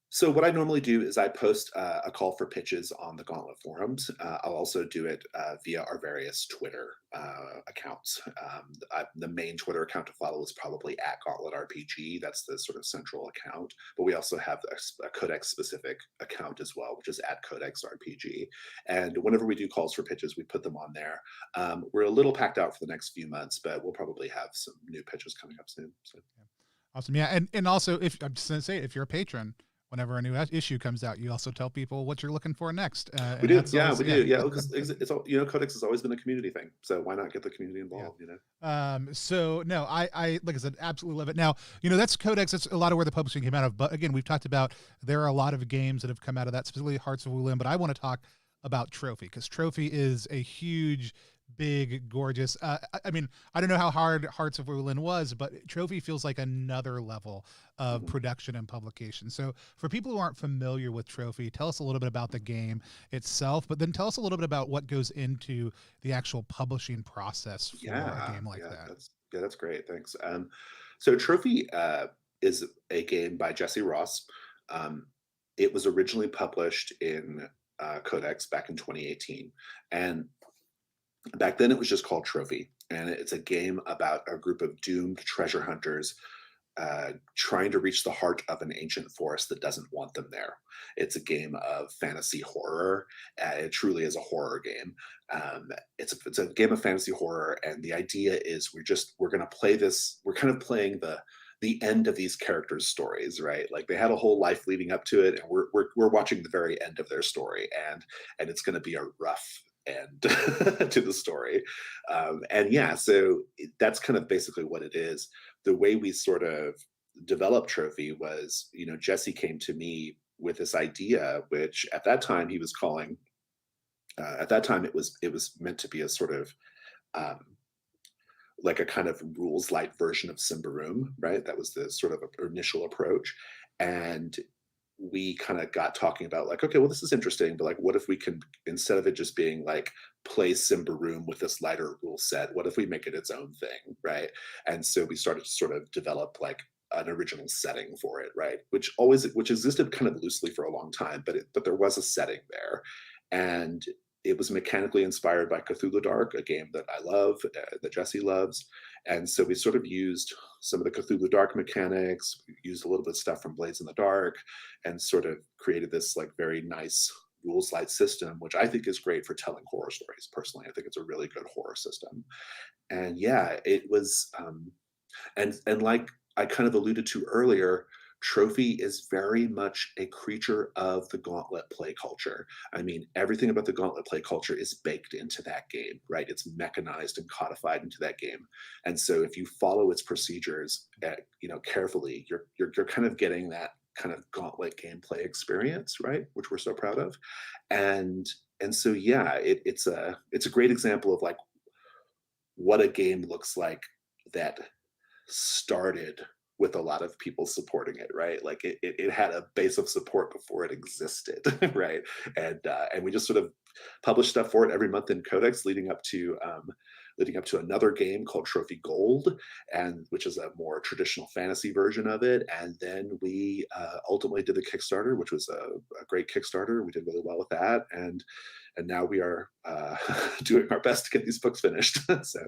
So what I normally do is I post a call for pitches on the Gauntlet forums. I'll also do it via our various Twitter accounts. The main Twitter account to follow is probably at Gauntlet RPG. That's the sort of central account. But we also have a Codex specific account as well, which is at Codex RPG. And whenever we do calls for pitches, we put them on there. We're a little packed out for the next few months, but we'll probably have some new pitches coming up soon. So. Awesome. Yeah. And also, if I'm just going to say, if you're a patron, whenever a new issue comes out, you also tell people what you're looking for next. We And do, that's yeah, always, we yeah. do, yeah. Because it's all, Codex has always been a community thing, so why not get the community Yeah. involved? So no, I, like I said, absolutely love it. Now, that's Codex. That's a lot of where the publishing came out of. But again, we've talked about, there are a lot of games that have come out of that, specifically Hearts of Wulin. But I want to talk about Trophy, because Trophy is a huge, big, gorgeous. I mean, I don't know how hard Hearts of Wulin was, but Trophy feels like another level of Mhm. production and publication. So for people who aren't familiar with Trophy, tell us a little bit about the game itself, but then tell us a little bit about what goes into the actual publishing process for a Yeah, game like that. that's great. Thanks. So Trophy is a game by Jesse Ross. Um, it was originally published in Codex back in 2018, and back then it was just called Trophy. And it's a game about a group of doomed treasure hunters trying to reach the heart of an ancient forest that doesn't want them there. It's a game of fantasy horror. It truly is a horror game. It's a game of fantasy horror, and the idea is we're going to play this. We're kind of playing the end of these characters' stories, right? Like they had a whole life leading up to it, and we're watching the very end of their story, and it's going to be a rough end to the story. And yeah, so that's kind of basically what it is. The way we sort of developed Trophy was, Jesse came to me with this idea, which at that time he was calling. At that time, it was meant to be a sort of um, like a kind of rules light version of Symbaroum, right? That was the sort of initial approach, and we kind of got talking about like, okay, well, this is interesting, but like, what if we can, instead of it just being like play Symbaroum with this lighter rule set, what if we make it its own thing, right? And so we started to sort of develop like an original setting for it, right? Which existed kind of loosely for a long time, but there was a setting there, and it was mechanically inspired by Cthulhu Dark, a game that I love, that Jesse loves. And so we sort of used some of the Cthulhu Dark mechanics, used a little bit of stuff from Blades in the Dark, and sort of created this like very nice rules light system, which I think is great for telling horror stories. Personally, I think it's a really good horror system. And yeah, it was, and like I kind of alluded to earlier, Trophy is very much a creature of the Gauntlet play culture. I mean, everything about the Gauntlet play culture is baked into that game, right? It's mechanized and codified into that game. And so if you follow its procedures, carefully, you're kind of getting that kind of Gauntlet gameplay experience, right? Which we're so proud of. And and so yeah, it's a great example of like what a game looks like that started with a lot of people supporting it, right? Like it had a base of support before it existed, right? And we just sort of published stuff for it every month in Codex, leading up to another game called Trophy Gold, and which is a more traditional fantasy version of it. And then we ultimately did the Kickstarter, which was a great Kickstarter. We did really well with that, and now we are doing our best to get these books finished. So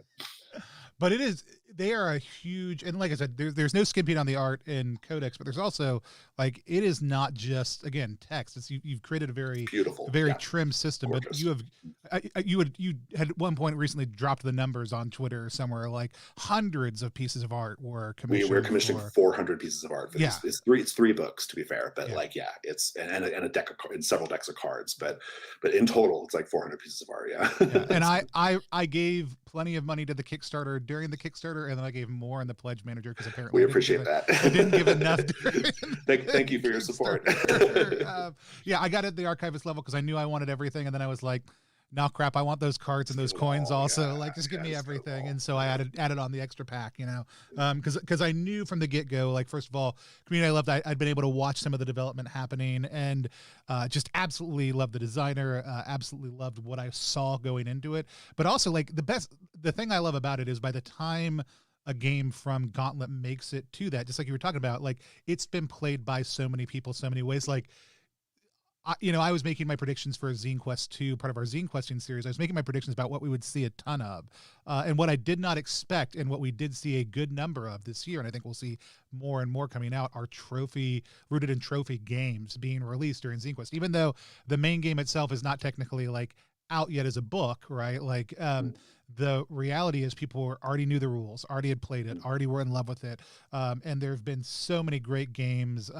But it is. they are a huge, and like I said, there's no skimping on the art in Codex, but there's also like, it is not just, again, text. It's you've created a Beautiful. very Yeah. trim system, but Gorgeous. you have you had at one point recently dropped the numbers on Twitter or somewhere, like hundreds of pieces of art were We're commissioned commissioning for. 400 pieces of art for Yeah, these. It's three books to be fair, but yeah. like yeah, it's and a deck of and several decks of cards, but in total it's like 400 pieces of art. Yeah. Yeah, and I gave plenty of money to the Kickstarter during the Kickstarter, and then I gave more in the pledge manager because apparently We appreciate that. I didn't give enough during Thank you the for your support. Kickstarter for sure. Yeah, I got at the archivist level because I knew I wanted everything, and then I was like, "No crap, I want those cards and those coins also. Yeah, Like, just give me just go everything." all. And so I added on the extra pack, because I knew from the get go, like, first of all, community I loved. I'd been able to watch some of the development happening, and just absolutely loved the designer. Absolutely loved what I saw going into it. But also, like, the thing I love about it is by the time a game from Gauntlet makes it to that, just like you were talking about, like, it's been played by so many people, so many ways. Like, I was making my predictions for Zine Quest 2, part of our Zine Questing series. I was making my predictions about what we would see a ton of, and what I did not expect, and what we did see a good number of this year, and I think we'll see more and more coming out, are rooted in trophy games being released during Zine Quest. Even though the main game itself is not technically like out yet as a book, right? Like, the reality is people already knew the rules, already had played it, already were in love with it, and there have been so many great games.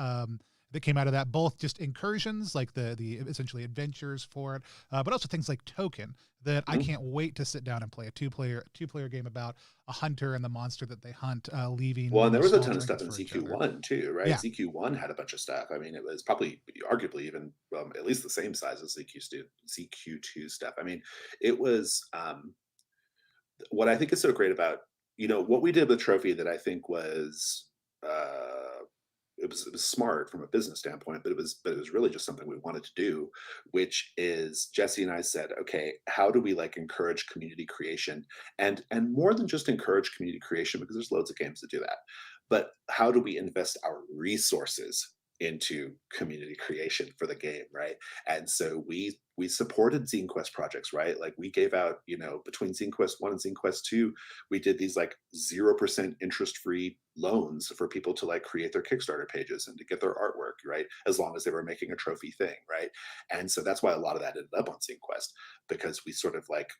That came out of that, both just incursions, like the essentially adventures for it, but also things like Token that I can't wait to sit down and play, a two player game about a hunter and the monster that they hunt, leaving Well, and there was a small ton of stuff trinkets in for each other. ZQ1 too, right? Yeah, ZQ1 had a bunch of stuff. I mean, it was probably arguably even at least the same size as ZQ2 stuff. I mean, it was what I think is so great about what we did with Trophy that I think was it was smart from a business standpoint, but it was really just something we wanted to do, which is Jesse and I said, okay, how do we like encourage community creation and more than just encourage community creation because there's loads of games that do that, but how do we invest our resources into community creation for the game, right? And so we supported Zine Quest projects, right? Like we gave out, between Zine Quest 1 and Zine Quest 2, we did these like 0% interest-free loans for people to like create their Kickstarter pages and to get their artwork, right? As long as they were making a trophy thing, right? And so that's why a lot of that ended up on Zine Quest because we sort of like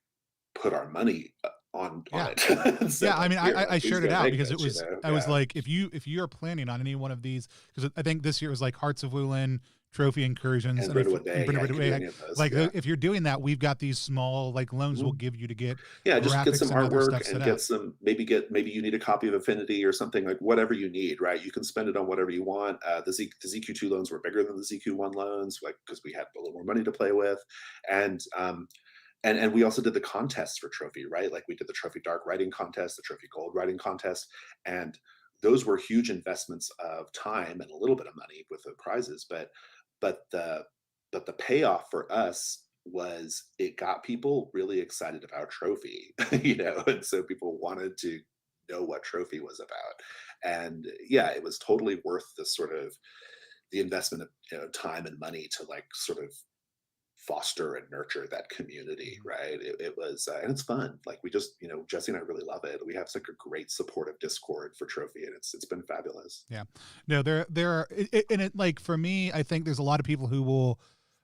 put our money on yeah. it. And said, Yeah, I like, mean, here, I like, please shared it go out make because it this, was, I was Yeah. like, if you're planning on any one of these, because I think this year was like Hearts of Wulin, Trophy Incursions, And and if Riddlewood Bay, yeah, you can do any of those. like, Yeah. if you're doing that, we've got these small like loans we'll Mhm. give you to get Yeah, just get some graphics and other stuff artwork and set get up. some maybe you need a copy of Affinity or something like whatever you need, right? You can spend it on whatever you want. The ZQ2 loans were bigger than the ZQ1 loans, like because we had a little more money to play with, and and we also did the contests for Trophy, right? Like we did the Trophy Dark writing contest, the Trophy Gold writing contest, and those were huge investments of time and a little bit of money with the prizes, but the payoff for us was it got people really excited about Trophy, and so people wanted to know what Trophy was about. And yeah, it was totally worth the sort of the investment of time and money to like sort of foster and nurture that community, Mhm. right? It was and it's fun. Like we just Jesse and I really love it. We have such a great supportive Discord for Trophy, and it's been fabulous. Yeah. No, there are, and it, like, for me, I think there's a lot of people who will,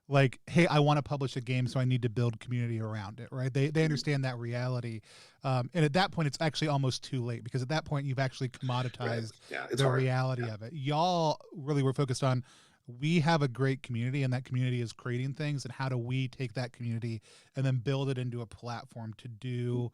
like, hey, I want to publish a game, so I need to build community around it, right? They Mhm. understand that reality, and at that point, it's actually almost too late because at that point, you've actually Right. commoditized Yeah, it's the hard. reality Yeah. of it. Y'all really were focused on, we have a great community, and that community is creating things, and how do we take that community and then build it into a platform to do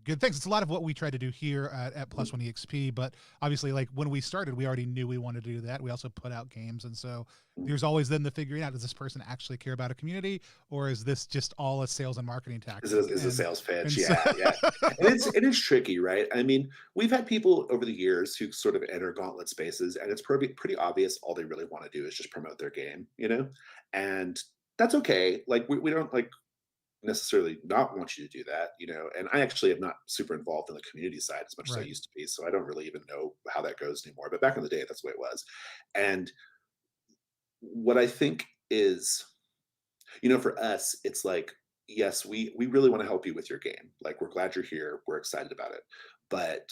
good things. It's a lot of what we try to do here at Plus Mhm. One EXP, but obviously, like, when we started, we already knew we wanted to do that. We also put out games, and so Mhm. there's always then the figuring out: does this person actually care about a community, or is this just all a sales and marketing tactic? Is a sales pitch. And so Yeah, yeah. And it's tricky, right? I mean, we've had people over the years who sort of enter Gauntlet spaces, and it's pretty obvious all they really want to do is just promote their game, and that's okay. Like we don't like necessarily not want you to do that, and I actually am not super involved in the community side as much as I right, used to be, so I don't really even know how that goes anymore. But back in the day, that's the way it was. And what I think is, for us, it's like, yes, we really want to help you with your game. Like we're glad you're here, we're excited about it, but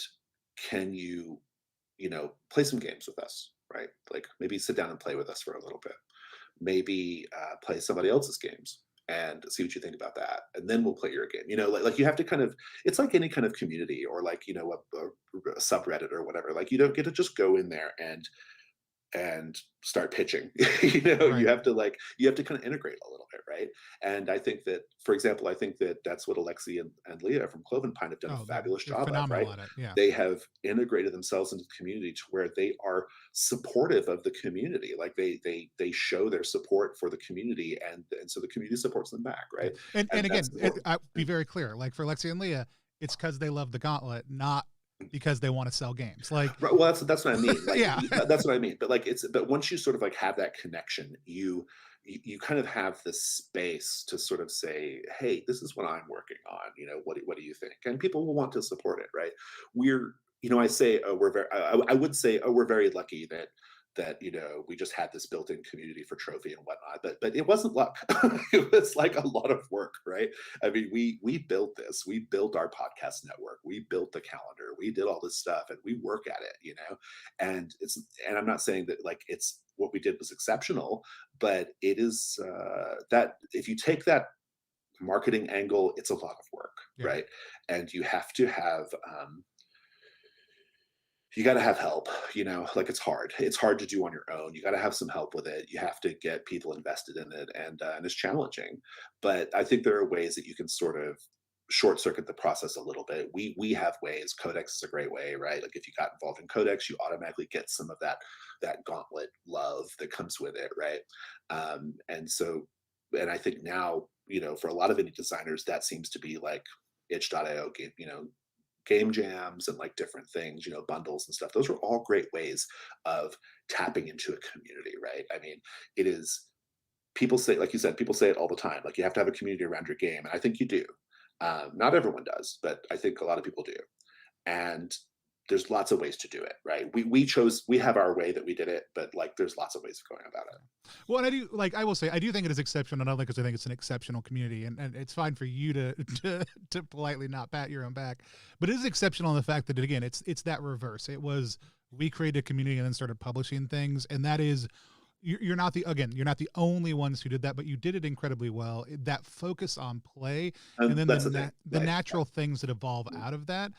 can you, play some games with us, right? Like maybe sit down and play with us for a little bit. Maybe play somebody else's games and see what you think about that, and then we'll play your game. Like you have to kind of. It's like any kind of community or like a subreddit or whatever. Like you don't get to just go in there and start pitching. You Right. have to kind of integrate a little bit, right? And I think that, for example, I think that that's what Alexi and Leah from Cloven Pine have done a Oh, they're fabulous they're job of, right? phenomenal at it. Yeah. They have integrated themselves into the community to where they are supportive of the community. Like they show their support for the community, and so the community supports them back, Yeah. right? And And that's again, important. I'll be very clear. Like for Lexi and Leah, it's because they love the Gauntlet, not because they want to sell games. Like, Right, well, that's what I mean. Like yeah. that's what I mean. But but once you sort of like have that connection, you kind of have the space to sort of say, "Hey, this is what I'm working on. What do you think?" And people will want to support it, right? I say, oh, I would say, oh, we're very lucky that we just had this built-in community for trophy and whatnot, but it wasn't luck. It was like a lot of work, right? I mean, we built this. We built our podcast network. We built the calendar. We did all this stuff, and we work at it. And I'm not saying that like it's what we did was exceptional, but it is that if you take that marketing angle, it's a lot of work, Yeah. right? And you have to have you got to have help. Like it's hard to do on your own. You got to have some help with it. You have to get people invested in it, and it's challenging, but I think there are ways that you can sort of short circuit the process a little bit. We have ways. Codex is a great way, right? Like if you got involved in Codex, you automatically get some of that Gauntlet love that comes with it, right? And I think now, for a lot of indie designers, that seems to be like itch.io, game jams and like different things, bundles and stuff. Those are all great ways of tapping into a community, right? I mean, it is, people say, like you said, people say it all the time, like you have to have a community around your game. And I think you do. Not everyone does, but I think a lot of people do. And there's lots of ways to do it, right? We have our way that we did it, but like there's lots of ways of going about it. Well, and I do like I will say I do think it is exceptional, not only because I think it's an exceptional community, and it's fine for you to, to politely not pat your own back, but it is exceptional in the fact that again it's that reverse. It was we created a community and then started publishing things, and that is you're not the only ones who did that, but you did it incredibly well. That focus on play, and And then that's the thing, the right? natural things that evolve out of that.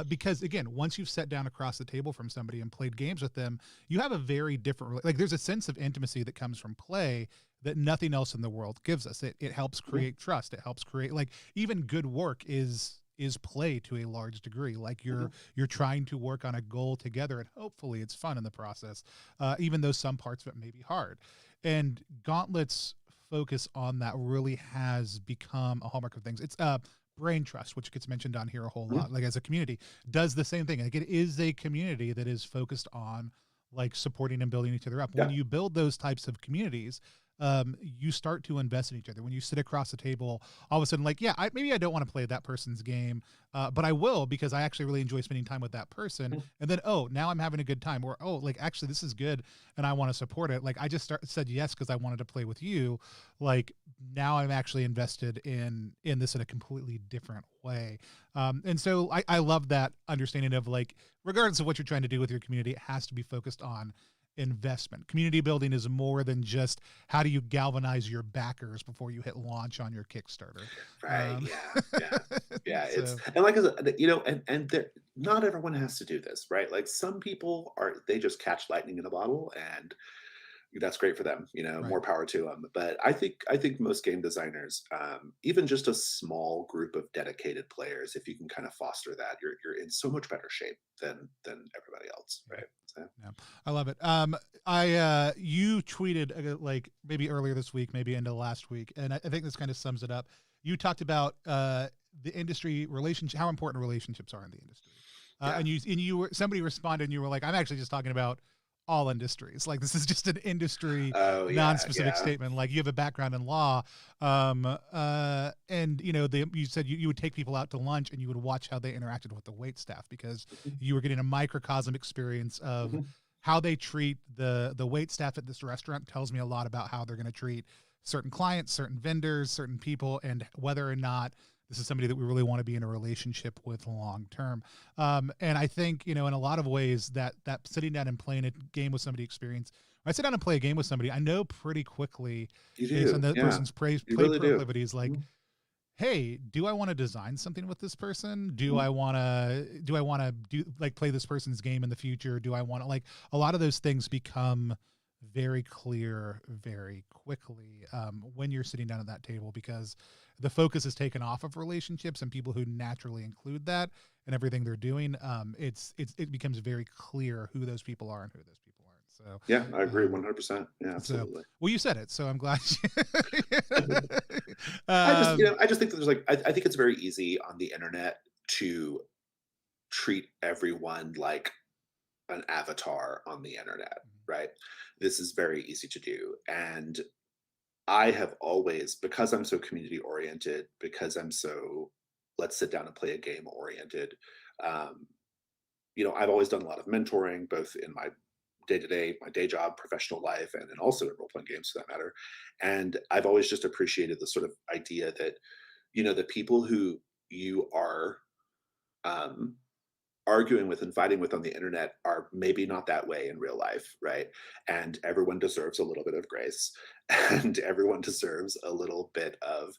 Because again, once you've sat down across the table from somebody and played games with them, you have a very different like. There's a sense of intimacy that comes from play that nothing else in the world gives us. It helps create trust. It helps create like even good work is play to a large degree. Like you're trying to work on a goal together, and hopefully it's fun in the process, even though some parts of it may be hard. And Gauntlet's focus on that really has become a hallmark of things. It's brain trust, which gets mentioned on here a whole lot, like as a community does the same thing. Like it is a community that is focused on like supporting and building each other up. When Yeah. you build those types of communities, you start to invest in each other. When you sit across the table, all of a sudden, like, yeah, maybe I don't want to play that person's game, but I will because I actually really enjoy spending time with that person. And then, oh, now I'm having a good time. Or, oh, like, actually, this is good and I want to support it. Like, I just said yes because I wanted to play with you. Like, now I'm actually invested in this in a completely different way. And so I love that understanding of like, regardless of what you're trying to do with your community, it has to be focused on investment. Community building is more than just how do you galvanize your backers before you hit launch on your Kickstarter. Right. Um, Yeah. Yeah. Yeah. It's so and like I said, and not everyone has to do this, right? Like some people they just catch lightning in a bottle, and that's great for them. right. More power to them. But I think most game designers, even just a small group of dedicated players, if you can kind of foster that, you're in so much better shape than everybody else, Yeah. right? So. Yeah, I love it. You tweeted like maybe earlier this week, maybe into last week, and I think this kind of sums it up. You talked about the industry relationship, how important relationships are in the industry, Yeah. and you were somebody responded, and you were like, "I'm actually just talking about all industries. Like this is just an industry Oh yeah. non-specific Yeah. statement. Like you have a background in law, and you said you would take people out to lunch and you would watch how they interacted with the wait staff because you were getting a microcosm experience of Mhm. how they treat the wait staff at this restaurant tells me a lot about how they're going to treat certain clients, certain vendors, certain people, and whether or not this is somebody that we really want to be in a relationship with long term. And I think, in a lot of ways that sitting down and playing a game with somebody experience, when I sit down and play a game with somebody, I know pretty quickly You based on do. that Yeah. person's play You play really do. proclivities, like, Mhm. hey, do I want to design something with this person? Do Mhm. I want to do like play this person's game in the future? Do I want to, like, a lot of those things become very clear very quickly when you're sitting down at that table, because the focus is taken off of relationships and people who naturally include that and everything they're doing. It becomes very clear who those people are and who those people aren't. So Yeah, I agree um, 100%. Yeah, so absolutely. well, you said it, so I'm glad you I just think that there's like I think it's very easy on the internet to treat everyone like an avatar on the internet, right? This is very easy to do. And I have always, because I'm so community oriented, because I'm so let's sit down and play a game oriented, um, I've always done a lot of mentoring, both in my day to day, my day job, professional life, and then also in role playing games for that matter. And I've always just appreciated the sort of idea that, the people who you are um, arguing with and fighting with on the internet are maybe not that way in real life, right? And everyone deserves a little bit of grace, and everyone deserves a little bit of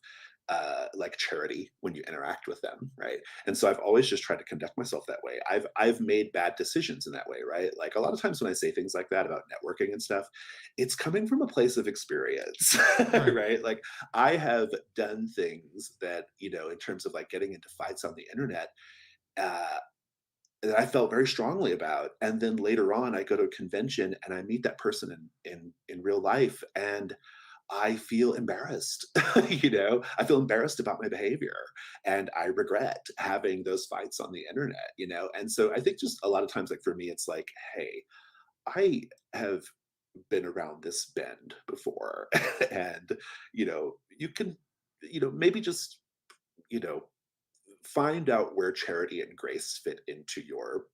like charity when you interact with them, right? And so I've always just tried to conduct myself that way. I've made bad decisions in that way, right? Like a lot of times when I say things like that about networking and stuff, it's coming from a place of experience, right. right? Like I have done things that, in terms of like getting into fights on the internet, uh, that I felt very strongly about. And then later on, I go to a convention and I meet that person in real life, and I feel embarrassed. I feel embarrassed about my behavior, and I regret having those fights on the internet. And so I think just a lot of times, like for me, it's like, hey, I have been around this bend before, and you can, maybe just you know find out where charity and grace fit into your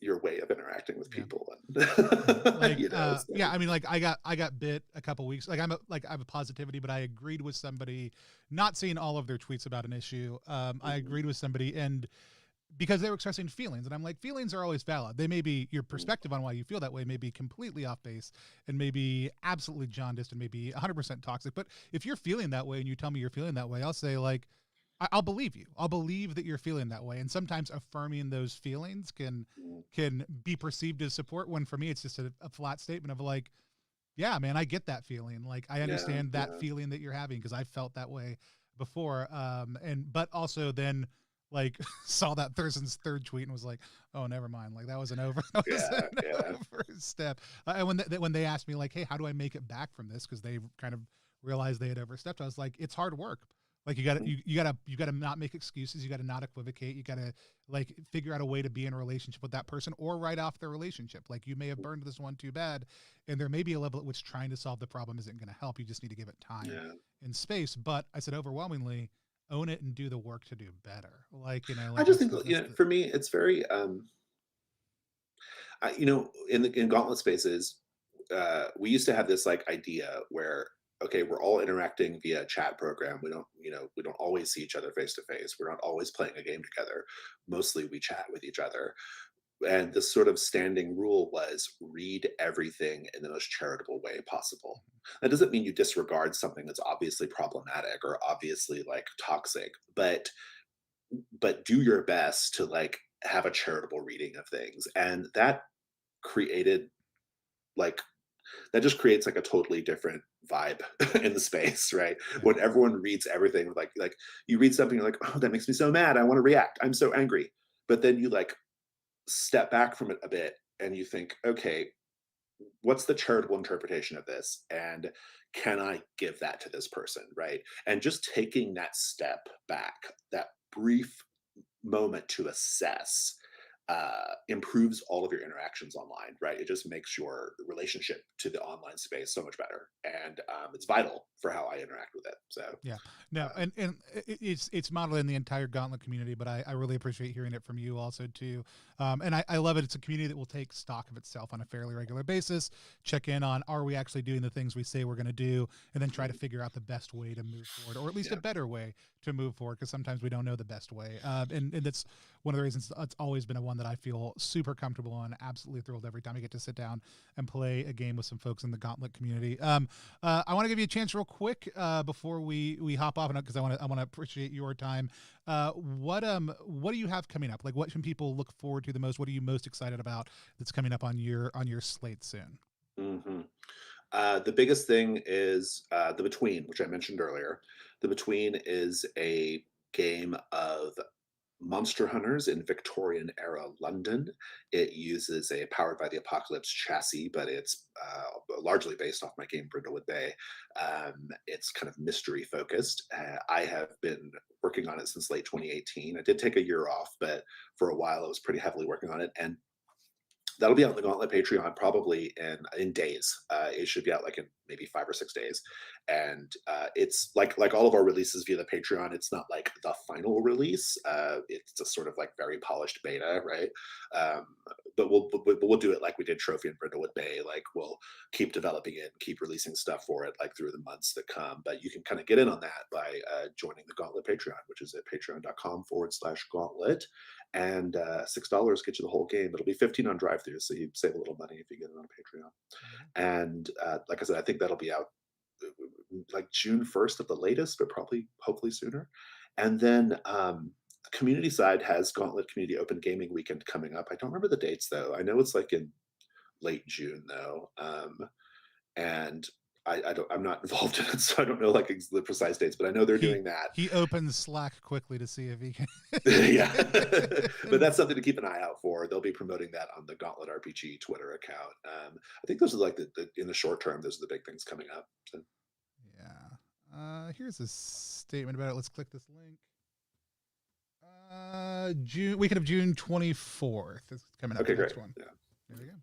your way of interacting with Yeah. people Yeah, and like, so yeah, I mean, like, I got bit a couple weeks. Like, I have a positivity, but I agreed with somebody, not seeing all of their tweets about an issue. I Mhm, agreed with somebody, and because they were expressing feelings, and I'm like, feelings are always valid. They may be, your mhm, perspective on why you feel that way may be completely off base and maybe absolutely jaundiced and maybe 100% toxic. But if you're feeling that way and you tell me you're feeling that way, I'll say, like, I'll believe you. I'll believe that you're feeling that way. And sometimes affirming those feelings mhm. can be perceived as support, when for me it's just a flat statement of, like, yeah, man, I get that feeling. Like, I Yeah, understand that yeah, feeling that you're having because I felt that way before. And but also then, like, saw that person's third tweet and was like, oh, never mind. Like, that was an over that was yeah, an yeah, overstep. And when they asked me, like, hey, how do I make it back from this, because they kind of realized they had overstepped, I was like, it's hard work. Like, mhm, you gotta not make excuses. You gotta not equivocate. You gotta, like, figure out a way to be in a relationship with that person or write off their relationship. Like, you may have burned this one too bad, and there may be a level at which trying to solve the problem isn't going to help. You just need to give it time yeah. and space. But I said, overwhelmingly, own it and do the work to do better. Like, I like, just that's think the that, that's the for me, it's very in Gauntlet spaces, we used to have this like idea where, okay, we're all interacting via chat program. We don't always see each other face to face. We're not always playing a game together. Mostly we chat with each other. And the sort of standing rule was read everything in the most charitable way possible. That doesn't mean you disregard something that's obviously problematic or obviously like toxic, but do your best to like have a charitable reading of things. And created like that just creates like a totally different vibe in the space, right? yeah. When everyone reads everything like you read something, you're like, oh, that makes me so mad. I want to react. I'm so angry. But then you like step back from it a bit and you think, okay, what's the charitable interpretation of this? And can I give that to this person? Right. And just taking that step back, that brief moment to assess, improves all of your interactions online, right? It just makes your relationship to the online space so much better, and it's vital for how I interact with it. So, Yeah, no, um, and it's modeled in the entire Gauntlet community, but I really appreciate hearing it from you also too. And I love it. It's a community that will take stock of itself on a fairly regular basis, check in on, are we actually doing the things we say we're going to do, and then try to figure out the best way to move forward, or at least a yeah. better way to move forward, because sometimes we don't know the best way. And that's one of the reasons it's always been a one that I feel super comfortable on, absolutely thrilled every time I get to sit down and play a game with some folks in the Gauntlet community. I want to give you a chance real quick before we hop off, because I want to appreciate your time. What do you have coming up? Like, what can people look forward to the most? What are you most excited about that's coming up on your slate soon? hmm the biggest thing is the Between, which I mentioned earlier. The Between is a game of monster hunters in Victorian era London. It uses a Powered by the Apocalypse chassis, but it's largely based off my game Brindlewood Bay. It's kind of mystery focused. I have been working on it since late 2018. I did take a year off, but for a while I was pretty heavily working on it. And that'll be on the Gauntlet Patreon probably in days. It should be out like in maybe 5 or 6 days, and it's like all of our releases via the Patreon. It's not like the final release. It's a sort of like very polished beta, right? Um, but we'll do it like we did Trophy and Brindlewood Bay. Like we'll keep developing it, keep releasing stuff for it, like through the months that come. But you can kind of get in on that by joining the Gauntlet Patreon, which is at patreon.com/gauntlet, and $6 gets you the whole game. It'll be 15 on drive-through, so you save a little money if you get it on Patreon. And like I said, I think that'll be out like June 1st at the latest, but probably hopefully sooner. And then the community side has Gauntlet Community Open Gaming Weekend coming up. I don't remember the dates though. I know it's like in late June though. And I'm not involved in it, so I don't know like the precise dates, but I know they're He doing that. he opens Slack quickly to see if he can. Yeah. But that's something to keep an eye out for. They'll be promoting that on the Gauntlet RPG Twitter account. I think those are like in the short term, those are the big things coming up. So, Yeah. Here's a statement about it. Let's click this link. June weekend of June 24th is coming up. okay, The next great. one. Yeah. There we go.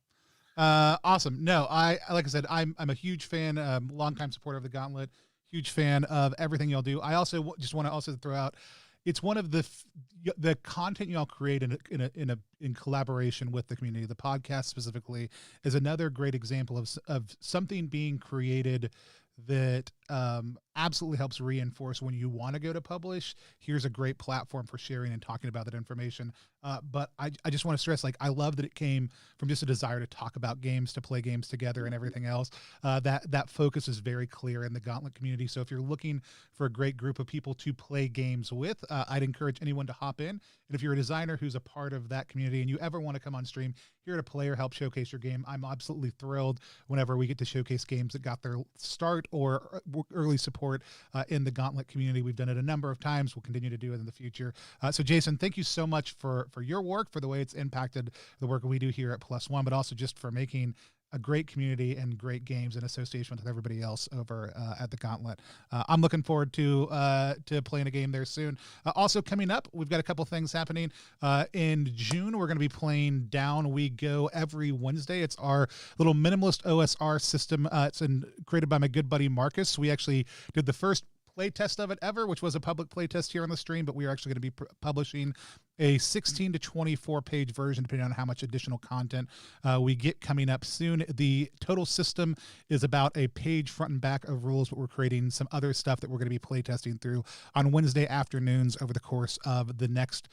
Awesome. No, I like I said, I'm a huge fan, longtime supporter of the Gauntlet, huge fan of everything y'all do. I also just want to also throw out, it's one of the content y'all create in collaboration with the community. The podcast specifically is another great example of something being created that absolutely helps reinforce when you want to go to publish. Here's a great platform for sharing and talking about that information. But I just want to stress, like, I love that it came from just a desire to talk about games, to play games together and everything else. That focus is very clear in the Gauntlet community. So if you're looking for a great group of people to play games with, I'd encourage anyone to hop in. And if you're a designer who's a part of that community and you ever want to come on stream here to play or help showcase your game, I'm absolutely thrilled whenever we get to showcase games that got their start or early support in the Gauntlet community. We've done it a number of times. We'll continue to do it in the future. So Jason, thank you so much for your work, for the way it's impacted the work we do here at Plus One, but also just for making a great community and great games in association with everybody else over at the Gauntlet. I'm looking forward to playing a game there soon. Also coming up, we've got a couple things happening. In June, we're going to be playing Down We Go every Wednesday. It's our little minimalist OSR system. It's created by my good buddy Marcus. We actually did the first play test of it ever, which was a public play test here on the stream, but we are actually going to be publishing a 16 to 24 page version, depending on how much additional content we get coming up soon. The total system is about a page front and back of rules, but we're creating some other stuff that we're going to be play testing through on Wednesday afternoons over the course of the next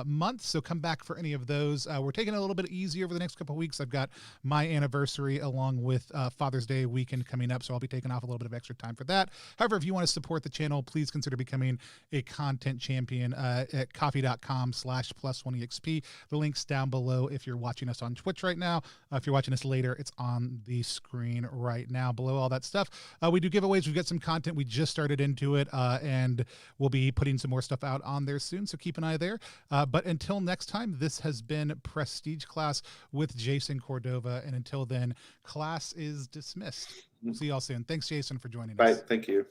month. So come back for any of those. We're taking it a little bit easy over the next couple of weeks. I've got my anniversary along with Father's Day weekend coming up, so I'll be taking off a little bit of extra time for that. However, if you want to support the channel, please consider becoming a content champion at coffee.com/plus1exp. The link's down below if you're watching us on Twitch right now. If you're watching us later, it's on the screen right now below all that stuff. We do giveaways. We've got some content. We just started into it, and we'll be putting some more stuff out on there soon, so keep an eye there. But until next time, this has been Prestige Class with Jason Cordova, and until then, class is dismissed. We'll see y'all soon. Thanks, Jason, for joining us. Bye. Thank you.